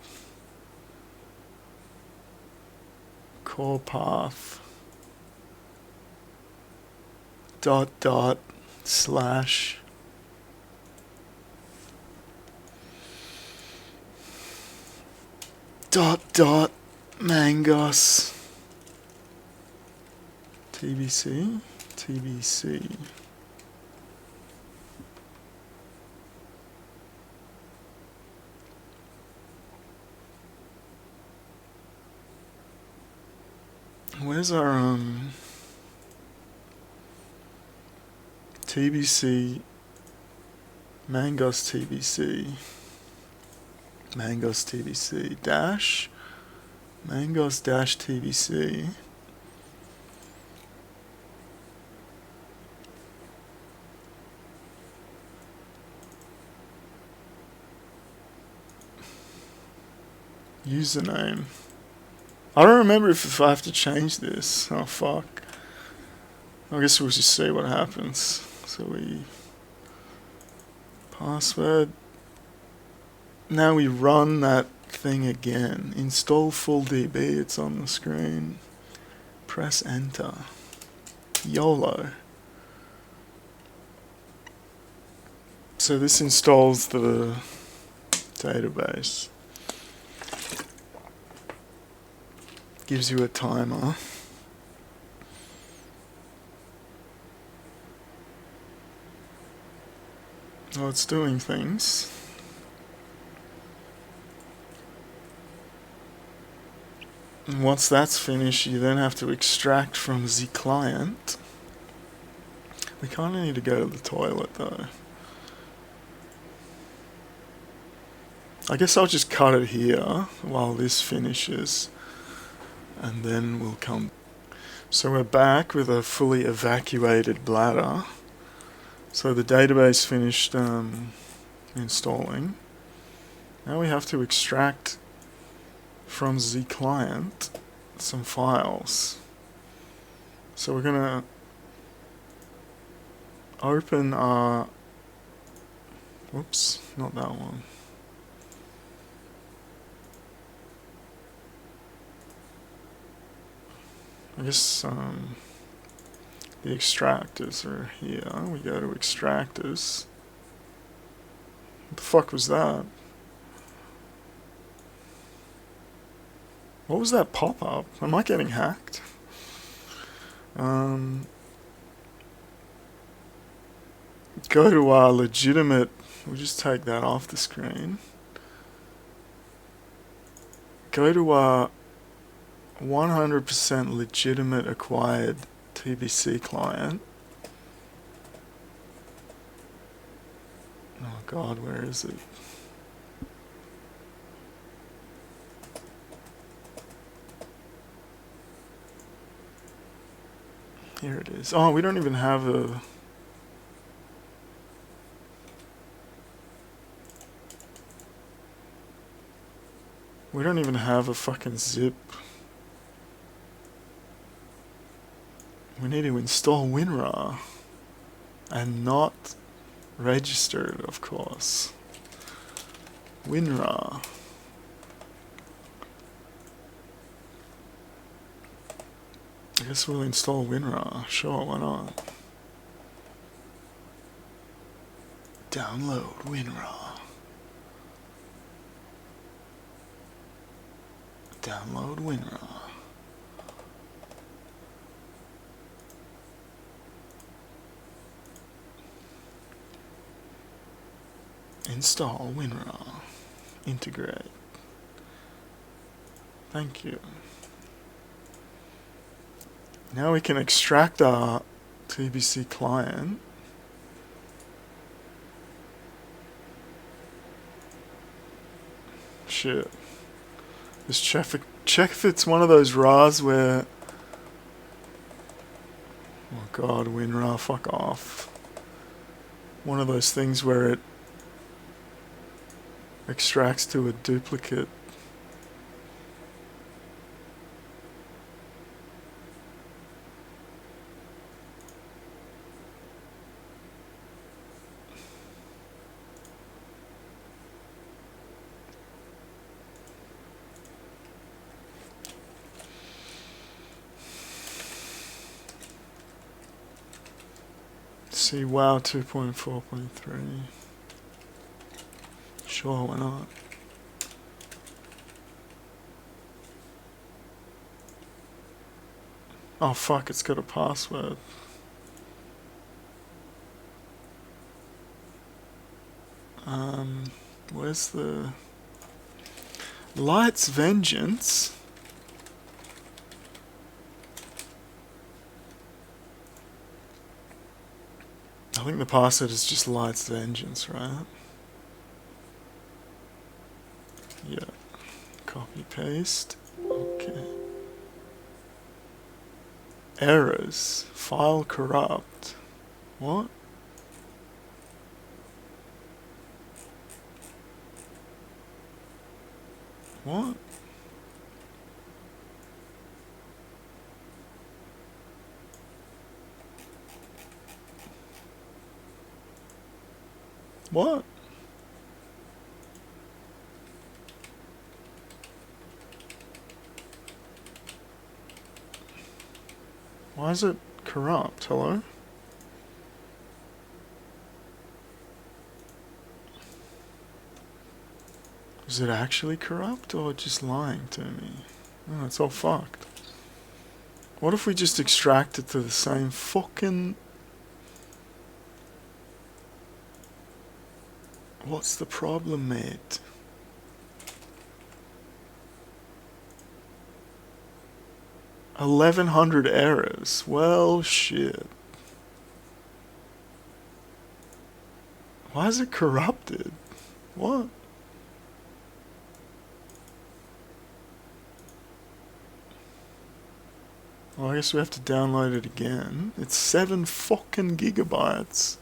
Core path. Dot dot slash. Dot dot mangos. TBC. TBC. Where's our TBC cMaNGOS TBC cMaNGOS TBC dash cMaNGOS dash TBC username. I don't remember if I have to change this. Oh fuck. I guess we'll just see what happens. So we password. Now we run that thing again. Install full DB, it's on the screen. Press enter. YOLO. So this installs the database. Gives you a timer. Oh, it's doing things. And once that's finished, you then have to extract from the client. We kind of need to go to the toilet though. I guess I'll just cut it here while this finishes, and then we'll come. So we're back with a fully evacuated bladder. So the database finished installing. Now we have to extract from the client some files. So we're gonna open our, whoops, not that one. I guess the extractors are here. We go to extractors. What the fuck was that? What was that pop-up? Am I getting hacked? Go to our legitimate, we'll just take that off the screen. Go to our 100% legitimate acquired TBC client. Oh god, where is it? Here it is. Oh, we don't even have a... We don't even have a fucking zip. We need to install WinRAR. And not registered, of course. WinRAR. I guess we'll install WinRAR. Sure, why not? Download WinRAR. Download WinRAR. Install WinRAR. Integrate. Thank you. Now we can extract our TBC client. Shit. Just check if it's one of those RARs where... Oh god, WinRAR, fuck off. One of those things where it extracts to a duplicate. See, WoW 2.4.3. Sure, why not? Oh fuck, it's got a password. Where's the... Light's Vengeance? I think the password is just Light's Vengeance, right? Yeah. Copy paste. Okay. Errors. File corrupt. What? What? What? Why is it corrupt? Hello? Is it actually corrupt or just lying to me? Oh, it's all fucked. What if we just extract it to the same fucking... What's the problem, mate? $1,100 errors. Well, shit. Why is it corrupted? What? Well, I guess we have to download it again. It's 7 fucking gigabytes.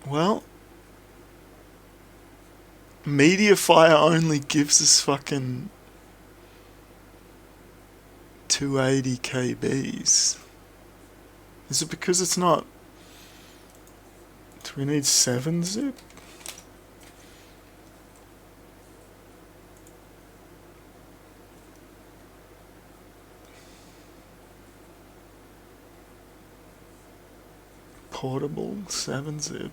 Well, Mediafire only gives us fucking 280 KBs. Is it because it's not... Do we need 7-zip? Portable 7-zip.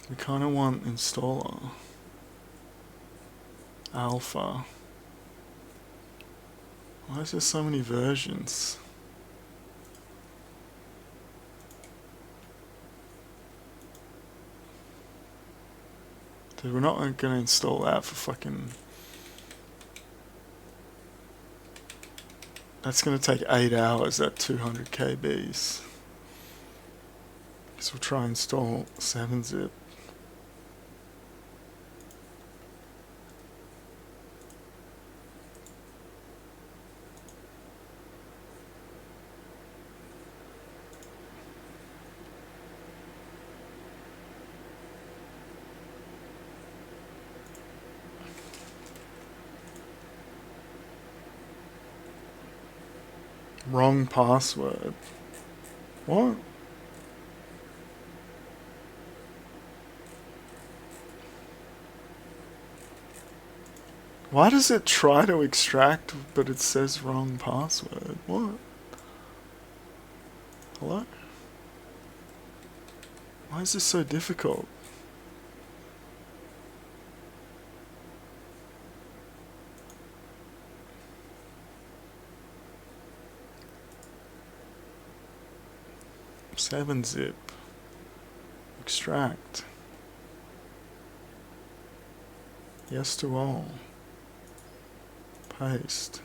We kind of want installer. Alpha. Why is there so many versions? Dude, we're not going to install that for fucking... That's going to take 8 hours at 200 KBs. Guess we'll try and install 7-zip. Wrong password. What? Why does it try to extract but it says wrong password? What? Hello? Why is this so difficult? Seven zip. extract. Yes to all. Paste.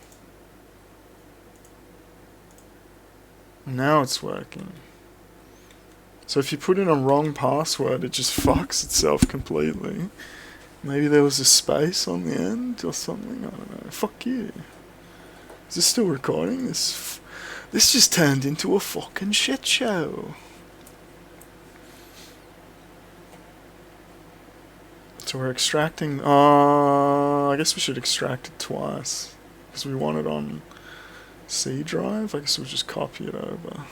Now it's working. So if you put in a wrong password, it just fucks itself completely. Maybe there was a space on the end or something, I don't know. Fuck you. Is this still recording? This just turned into a fucking shit show. So we're extracting, I guess we should extract it twice. Because we want it on C drive. I guess we'll just copy it over.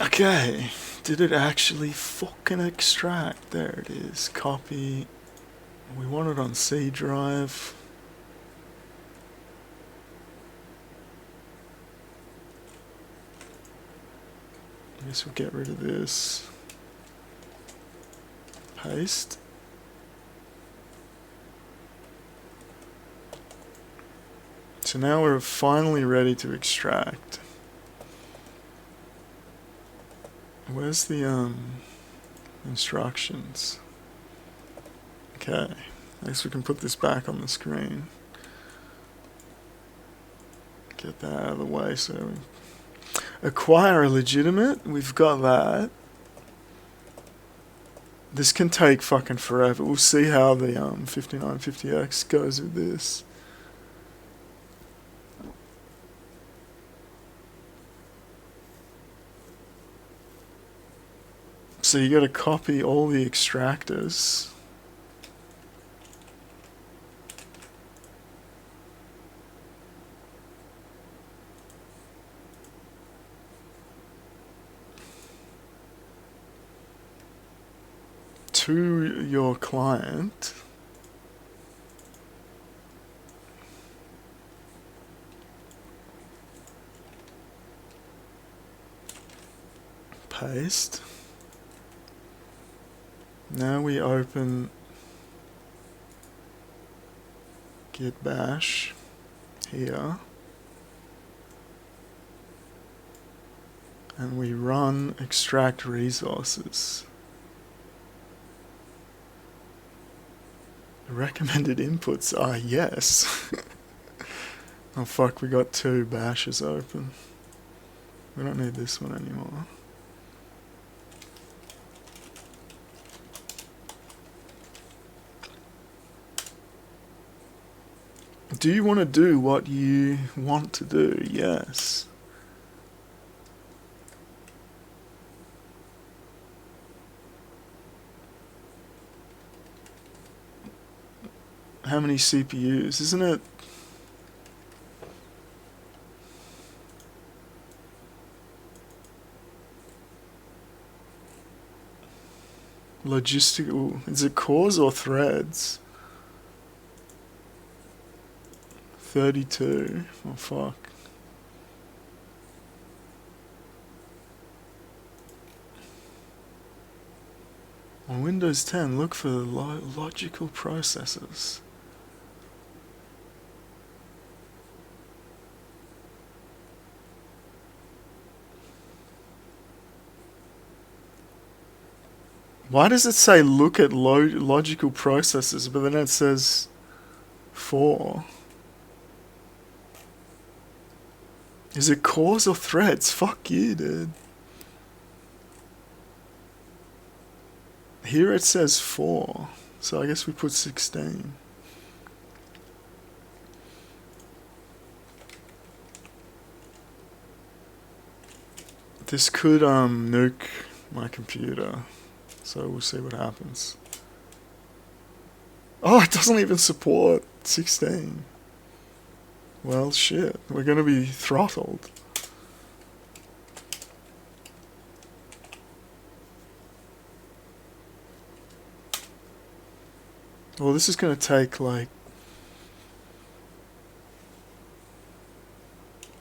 Okay, did it actually fucking extract? There it is, copy. We want it on C drive. I guess we'll get rid of this. Paste. So now we're finally ready to extract. Where's the instructions? Okay, I guess we can put this back on the screen. Get that out of the way. So acquire a legitimate, we've got that. This can take fucking forever. We'll see how the 5950X goes with this. So you got to copy all the extractors. To your client. Paste. Now we open git bash here and we run extract resources. The recommended inputs are yes. Oh fuck, we got 2 bashes open. We don't need this one anymore. Do you want to do what you want to do? Yes. How many CPUs? Isn't it? Logistical. Is it cores or threads? 32. Oh fuck. On Windows 10, look for the logical processes. Why does it say look at logical processes, but then it says 4? Is it cores or threads? Fuck you, dude. Here it says 4, so I guess we put 16. This could nuke my computer, so we'll see what happens. Oh, it doesn't even support 16. Well, shit, we're gonna be throttled. Well, this is gonna take, like...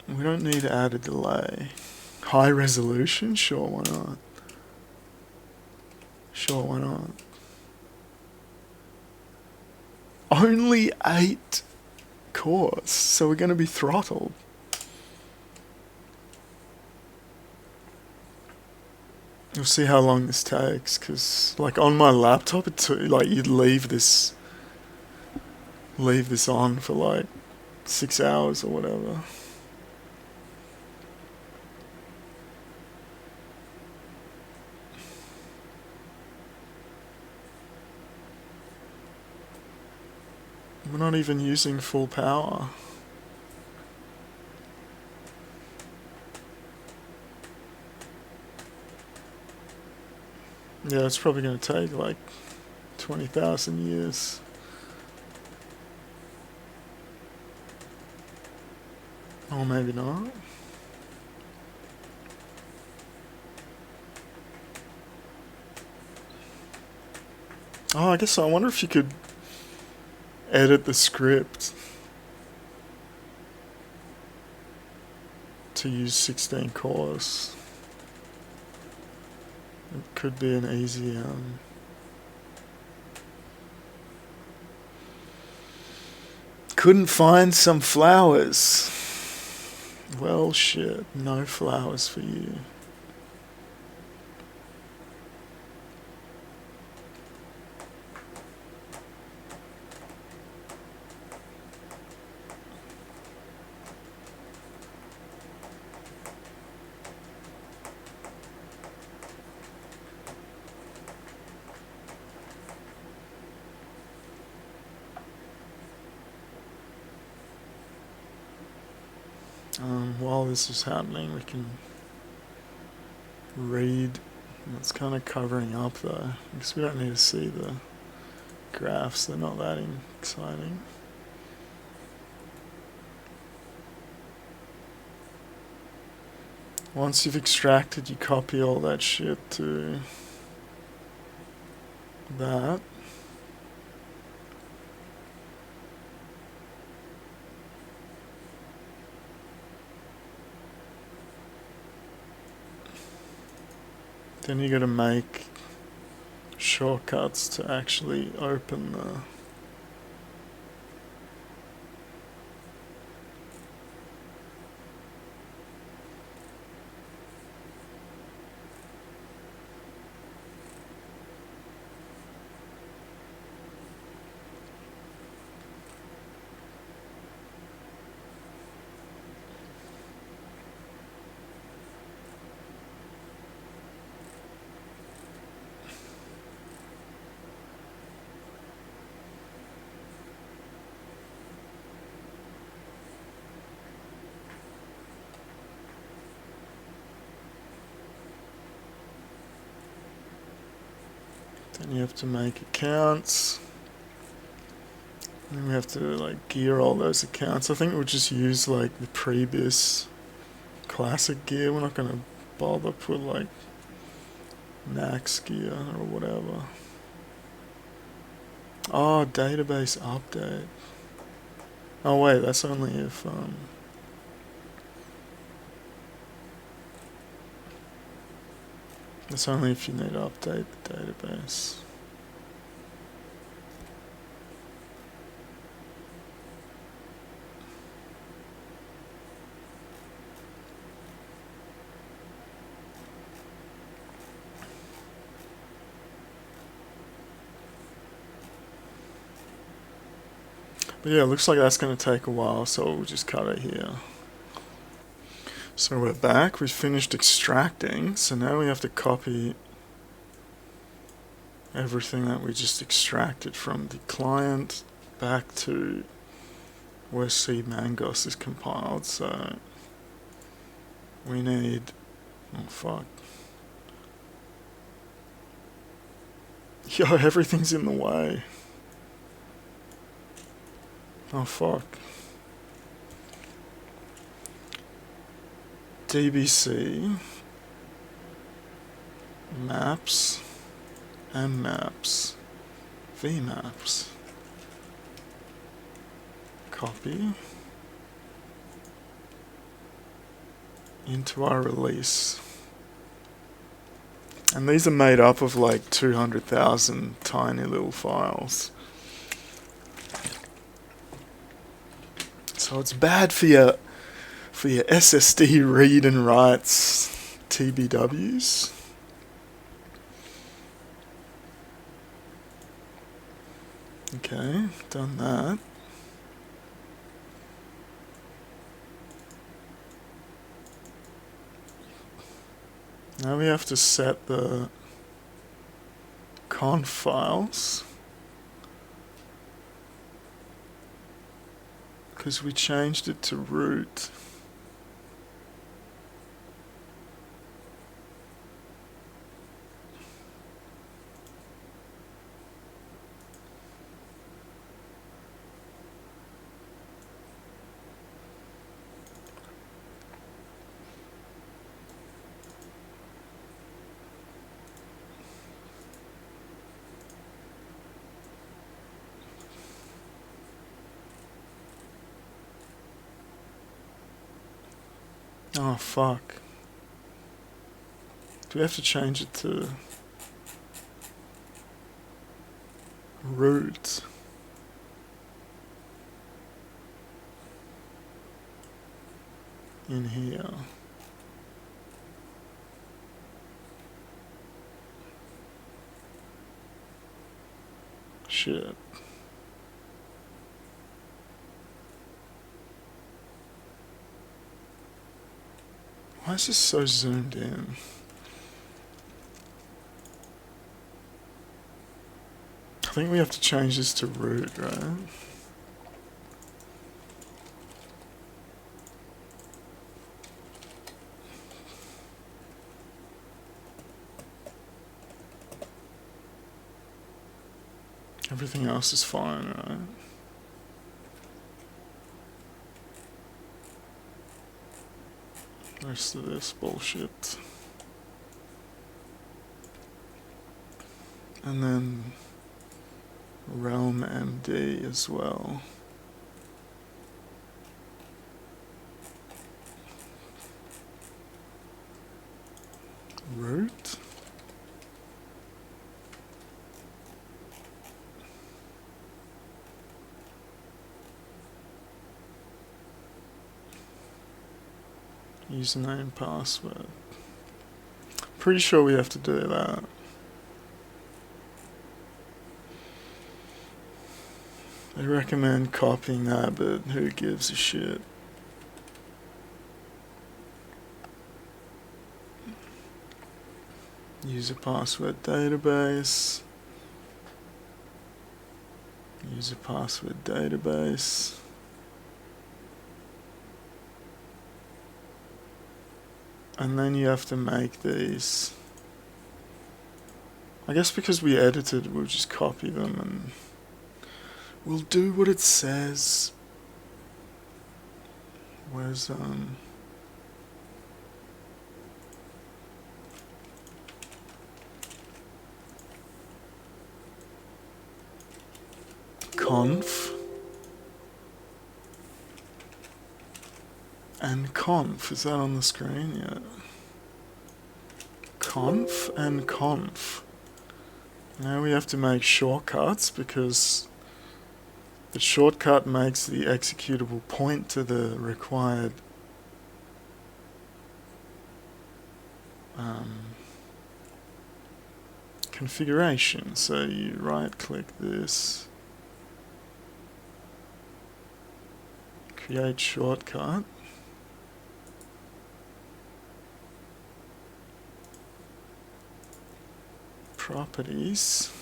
We don't need to add a delay. High resolution? Sure, why not? Sure, why not? Only 8 cores, so we're going to be throttled. We'll see how long this takes, because like on my laptop, like you'd leave this on for like 6 hours or whatever. We're not even using full power. Yeah, it's probably going to take like 20,000 years. Or maybe not. Oh, I guess I wonder if you could edit the script to use 16 cores. It could be an easy couldn't find some flowers. Well, shit, no flowers for you. While this is happening, we can read. It's kind of covering up though, because we don't need to see the graphs, they're not that exciting. Once you've extracted, you copy all that shit to that. Then you got to make shortcuts to actually open the then you have to make accounts. And we have to like gear all those accounts. I think we'll just use like the previous classic gear. We're not going to bother put like max gear or whatever. Oh, database update. Oh wait, that's only if that's only if you need to update the database. But yeah, it looks like that's going to take a while, so we'll just cut it here. So we're back, we've finished extracting, so now we have to copy everything that we just extracted from the client back to where cMaNGOS is compiled. So we need, oh fuck. Yo, everything's in the way. Oh fuck. TBC maps and maps vmaps. Copy into our release. And these are made up of like 200,000 tiny little files. So it's bad for your SSD read and writes TBWs. Okay, done that. Now we have to set the conf files, because we changed it to root. Oh fuck. Do we have to change it to root? In here. Shit. Why is this so zoomed in? I think we have to change this to root, right? Everything else is fine, right? Rest of this bullshit. And then realmlmd as well. Root. Username, password. Pretty sure we have to do that. They recommend copying that, but who gives a shit? User password database. User password database. And then you have to make these. I guess because we edited, we'll just copy them and we'll do what it says. Where's conf and conf, is that on the screen yet? Conf and conf. Now we have to make shortcuts because the shortcut makes the executable point to the required configuration. So you right click this, create shortcut, properties,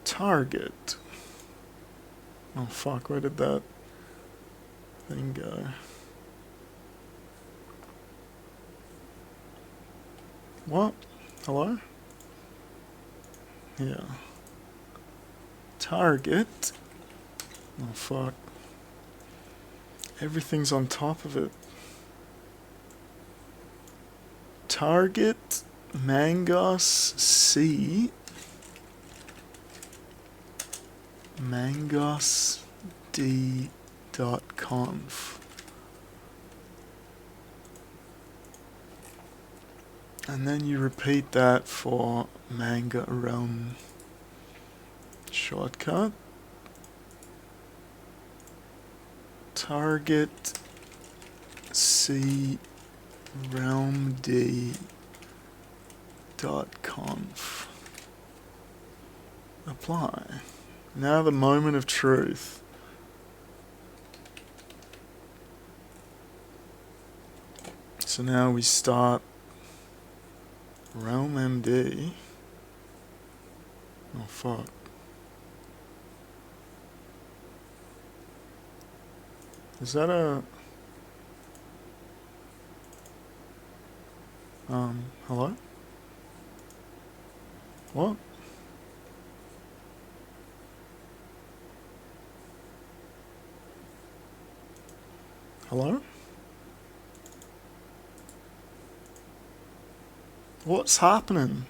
target. Oh fuck, where did that thing go? What? Hello? Yeah. Target. Oh fuck. Everything's on top of it. Target cMaNGOS C cMaNGOS d.conf. And then you repeat that for manga realm shortcut. Target C realm D .conf. Apply. Now the moment of truth. So now we start realmmd. Oh fuck. Is that a... hello? What? Hello? What's happening?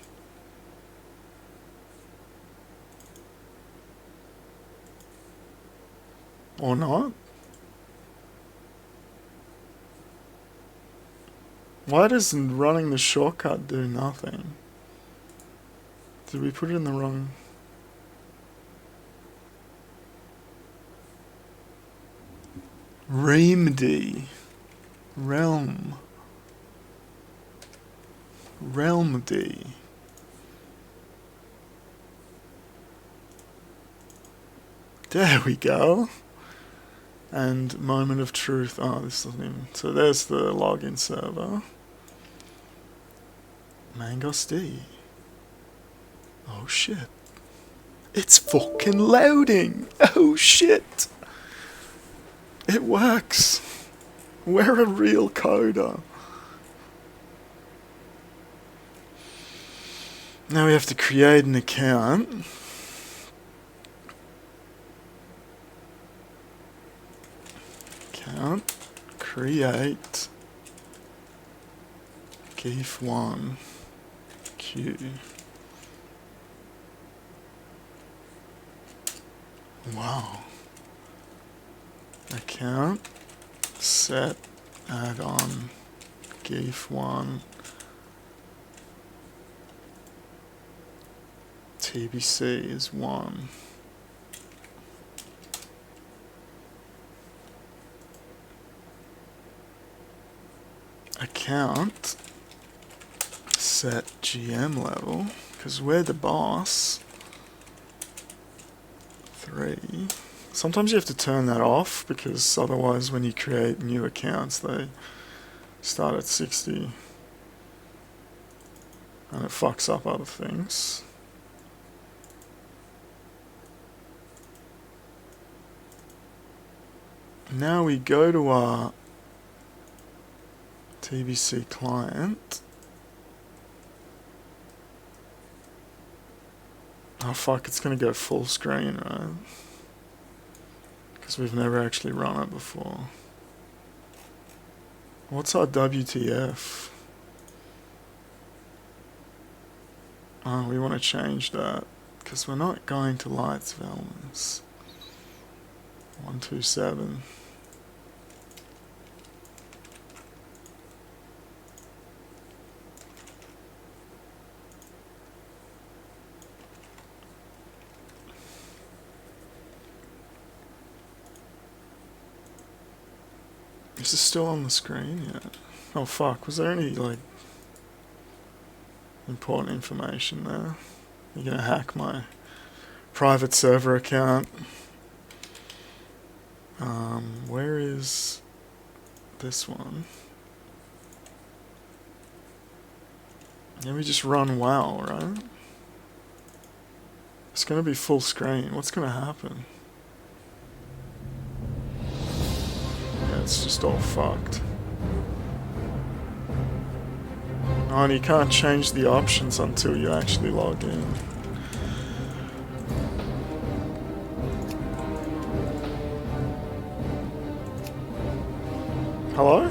Or not? Why does running the shortcut do nothing? Did we put it in the wrong... Realmd. Realmd. There we go. And moment of truth. Oh, this doesn't even... So there's the login server. cMaNGOS D. Oh shit. It's fucking loading! Oh shit! It works! We're a real coder. Now we have to create an account. Create geef1 q. Wow. Account set add-on geef1 TBC is 1. Account set GM level, because we're the boss. 3. Sometimes you have to turn that off, because otherwise when you create new accounts they start at 60 and it fucks up other things. Now we go to our TBC client. Oh fuck, it's gonna go full screen, right? Because we've never actually run it before. What's our WTF? Oh, we want to change that. Because we're not going to lights developments. 127. Is this still on the screen yet? Oh fuck, was there any like important information there? You're gonna hack my private server account. Where is this one? Yeah, we just run WoW, right? It's gonna be full screen. What's gonna happen? Yeah, it's just all fucked. Oh, and you can't change the options until you actually log in. Hello?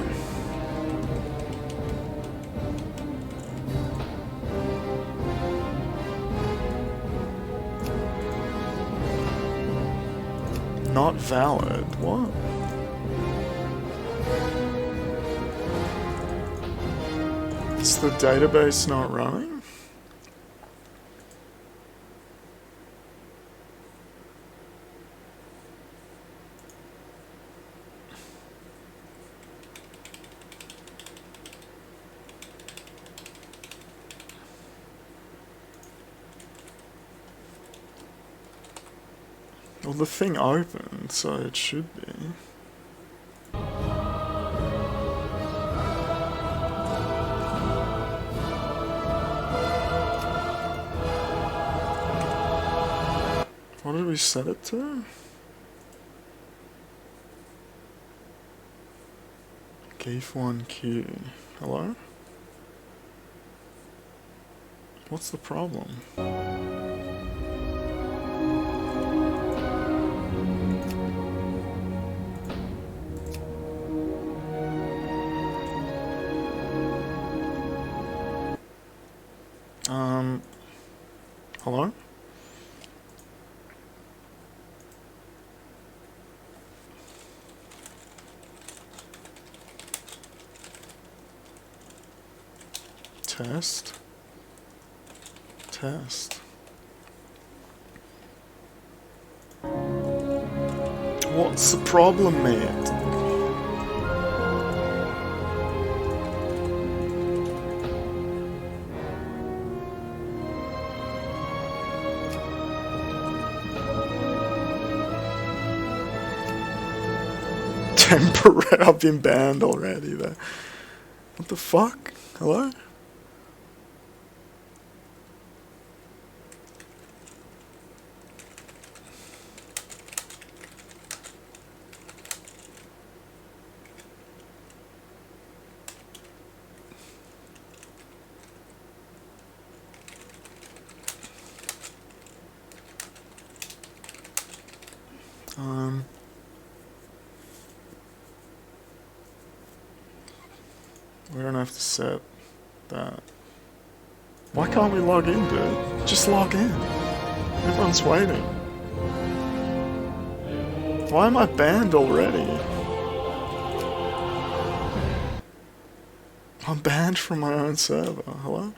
Not valid. What? Is the database not running? Well, the thing opened, so it should be. What did we set it to? Geef1Q. Hello? What's the problem? Hello? Test. Test. What's the problem, mate? Temporary. I've been banned already there. What the fuck? Hello? We don't have to set that. Why can't we log in, dude? Just log in. Everyone's waiting. Why am I banned already? I'm banned from my own server. Hello?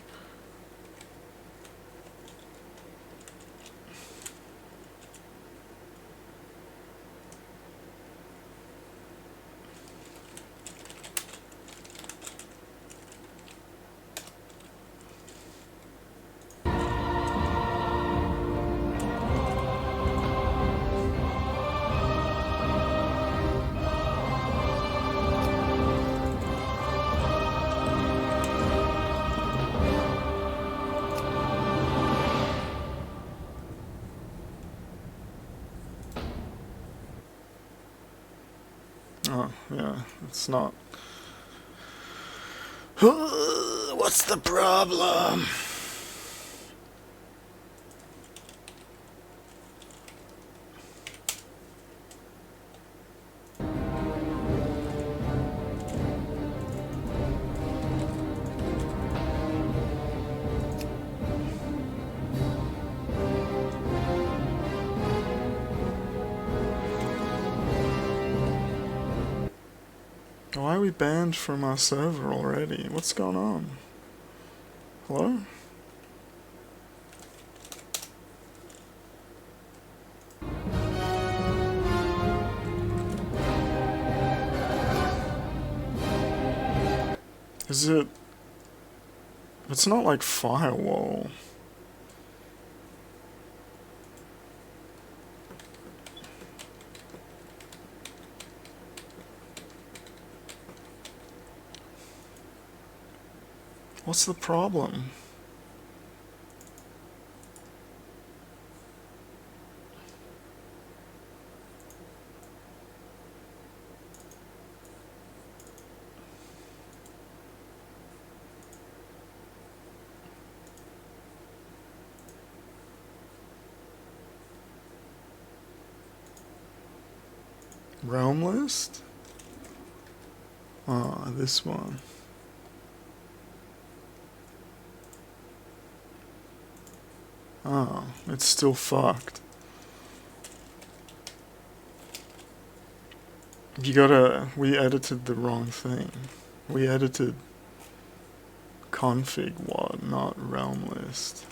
Oh, yeah, it's not. What's the problem? Why are we banned from our server already? What's going on? Hello? Is it... It's not like firewall. What's the problem? Realm list? Ah, this one. Oh, it's still fucked. You gotta... We edited the wrong thing. We edited config WOD, not realm list.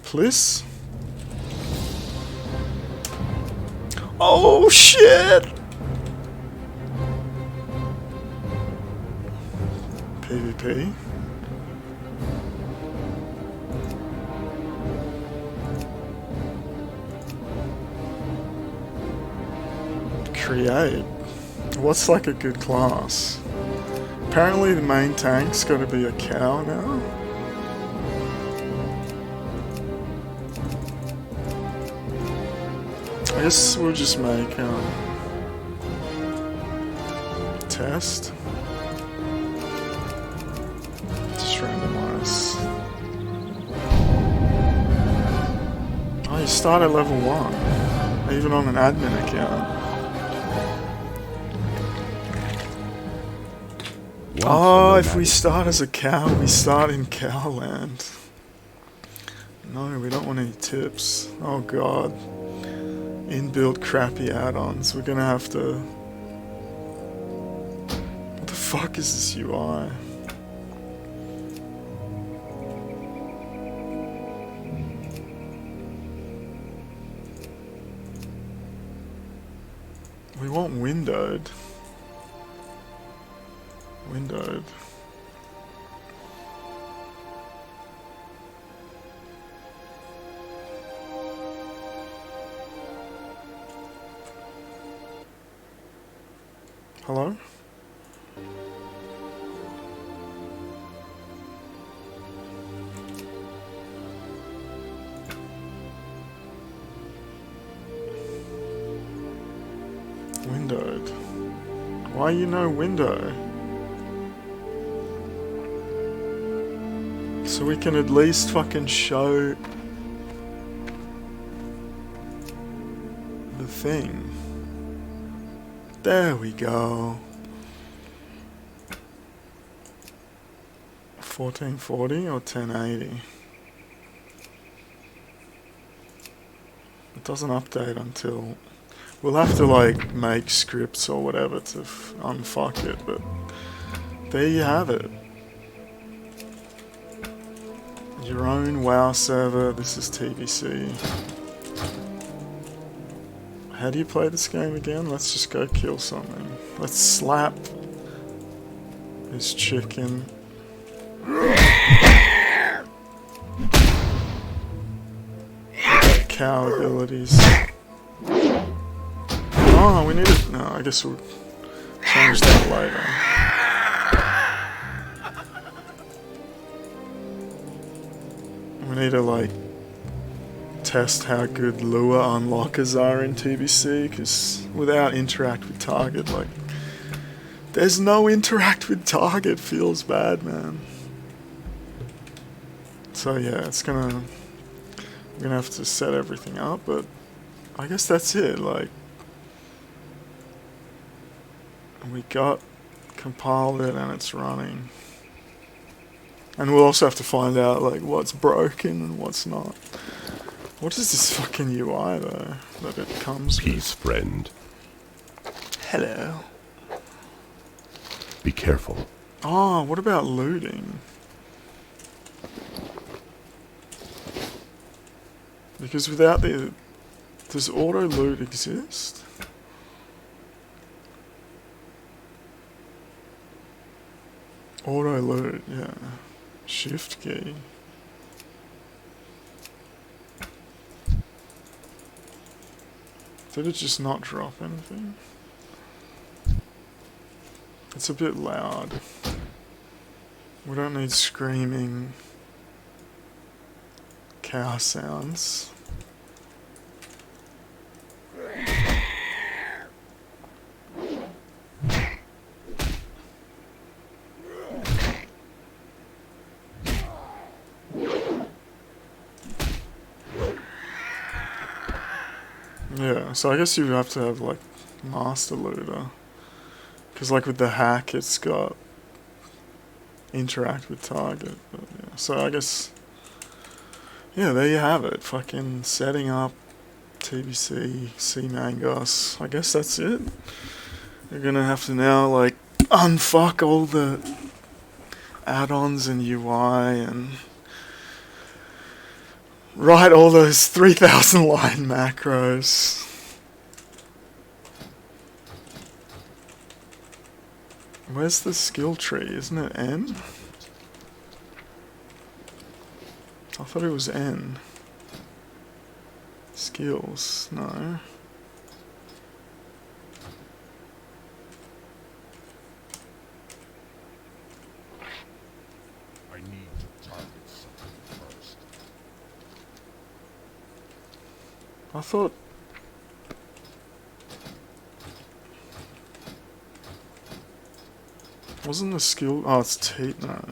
Please? Oh shit! PvP. Create. What's like a good class? Apparently the main tank's gotta be a cow now. I guess we'll just make test. Just randomize. Oh, you start at level 1, even on an admin account. Oh, if we start as a cow, we start in cowland. No, we don't want any tips. Oh god. Inbuilt crappy add-ons. We're gonna have to... What the fuck is this UI? We want windowed. Windowed. Hello? Windowed. Why you no window? So we can at least fucking show the thing. There we go. 1440 or 1080? It doesn't update until... We'll have to like make scripts or whatever to unfuck it, but there you have it. Your own WoW server. This is TBC. How do you play this game again? Let's just go kill something. Let's slap this chicken. Cow abilities. Oh, we need it. No, I guess we'll change that later. We need to like test how good lure unlockers are in TBC, because without interact with target, like there's no interact with target, feels bad, man. So yeah, it's we're gonna have to set everything up, but I guess that's it. Like we compiled it and it's running. And we'll also have to find out like what's broken and what's not. What is this fucking UI though that it comes with? Peace, friend. Hello. Be careful. Oh, what about looting? Because without does auto loot exist? Auto loot, yeah. Shift key. Did it just not drop anything? It's a bit loud. We don't need screaming cow sounds. Yeah, so I guess you have to have like master looter, because like with the hack it's got interact with target, but yeah. So I guess, yeah, there you have it, fucking setting up TBC cMaNGOS. I guess that's it. You're gonna have to now like unfuck all the add-ons and UI and write all those 3,000 line macros. Where's the skill tree? Isn't it N? I thought it was N. Skills, no. I need to target something first. I thought... Wasn't the skill... Oh, it's T... No.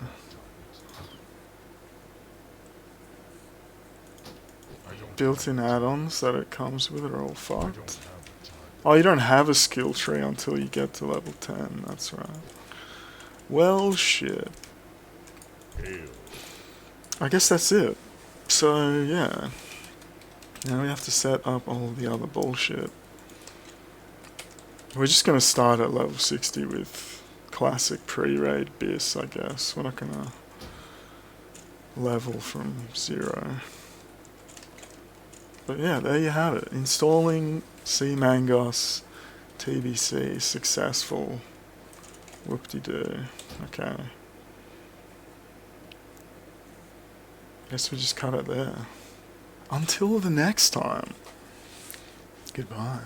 Built-in add-ons that it comes with are all fucked. Oh, you don't have a skill tree until you get to level 10, that's right. Well, shit. I guess that's it. So, yeah. Now we have to set up all the other bullshit. We're just gonna start at level 60 with classic pre-raid BIS, I guess. We're not gonna level from 0. But yeah, there you have it. Installing cMaNGOS TBC successful. Whoop-de-doo. Okay. Guess we just cut it there. Until the next time. Goodbye.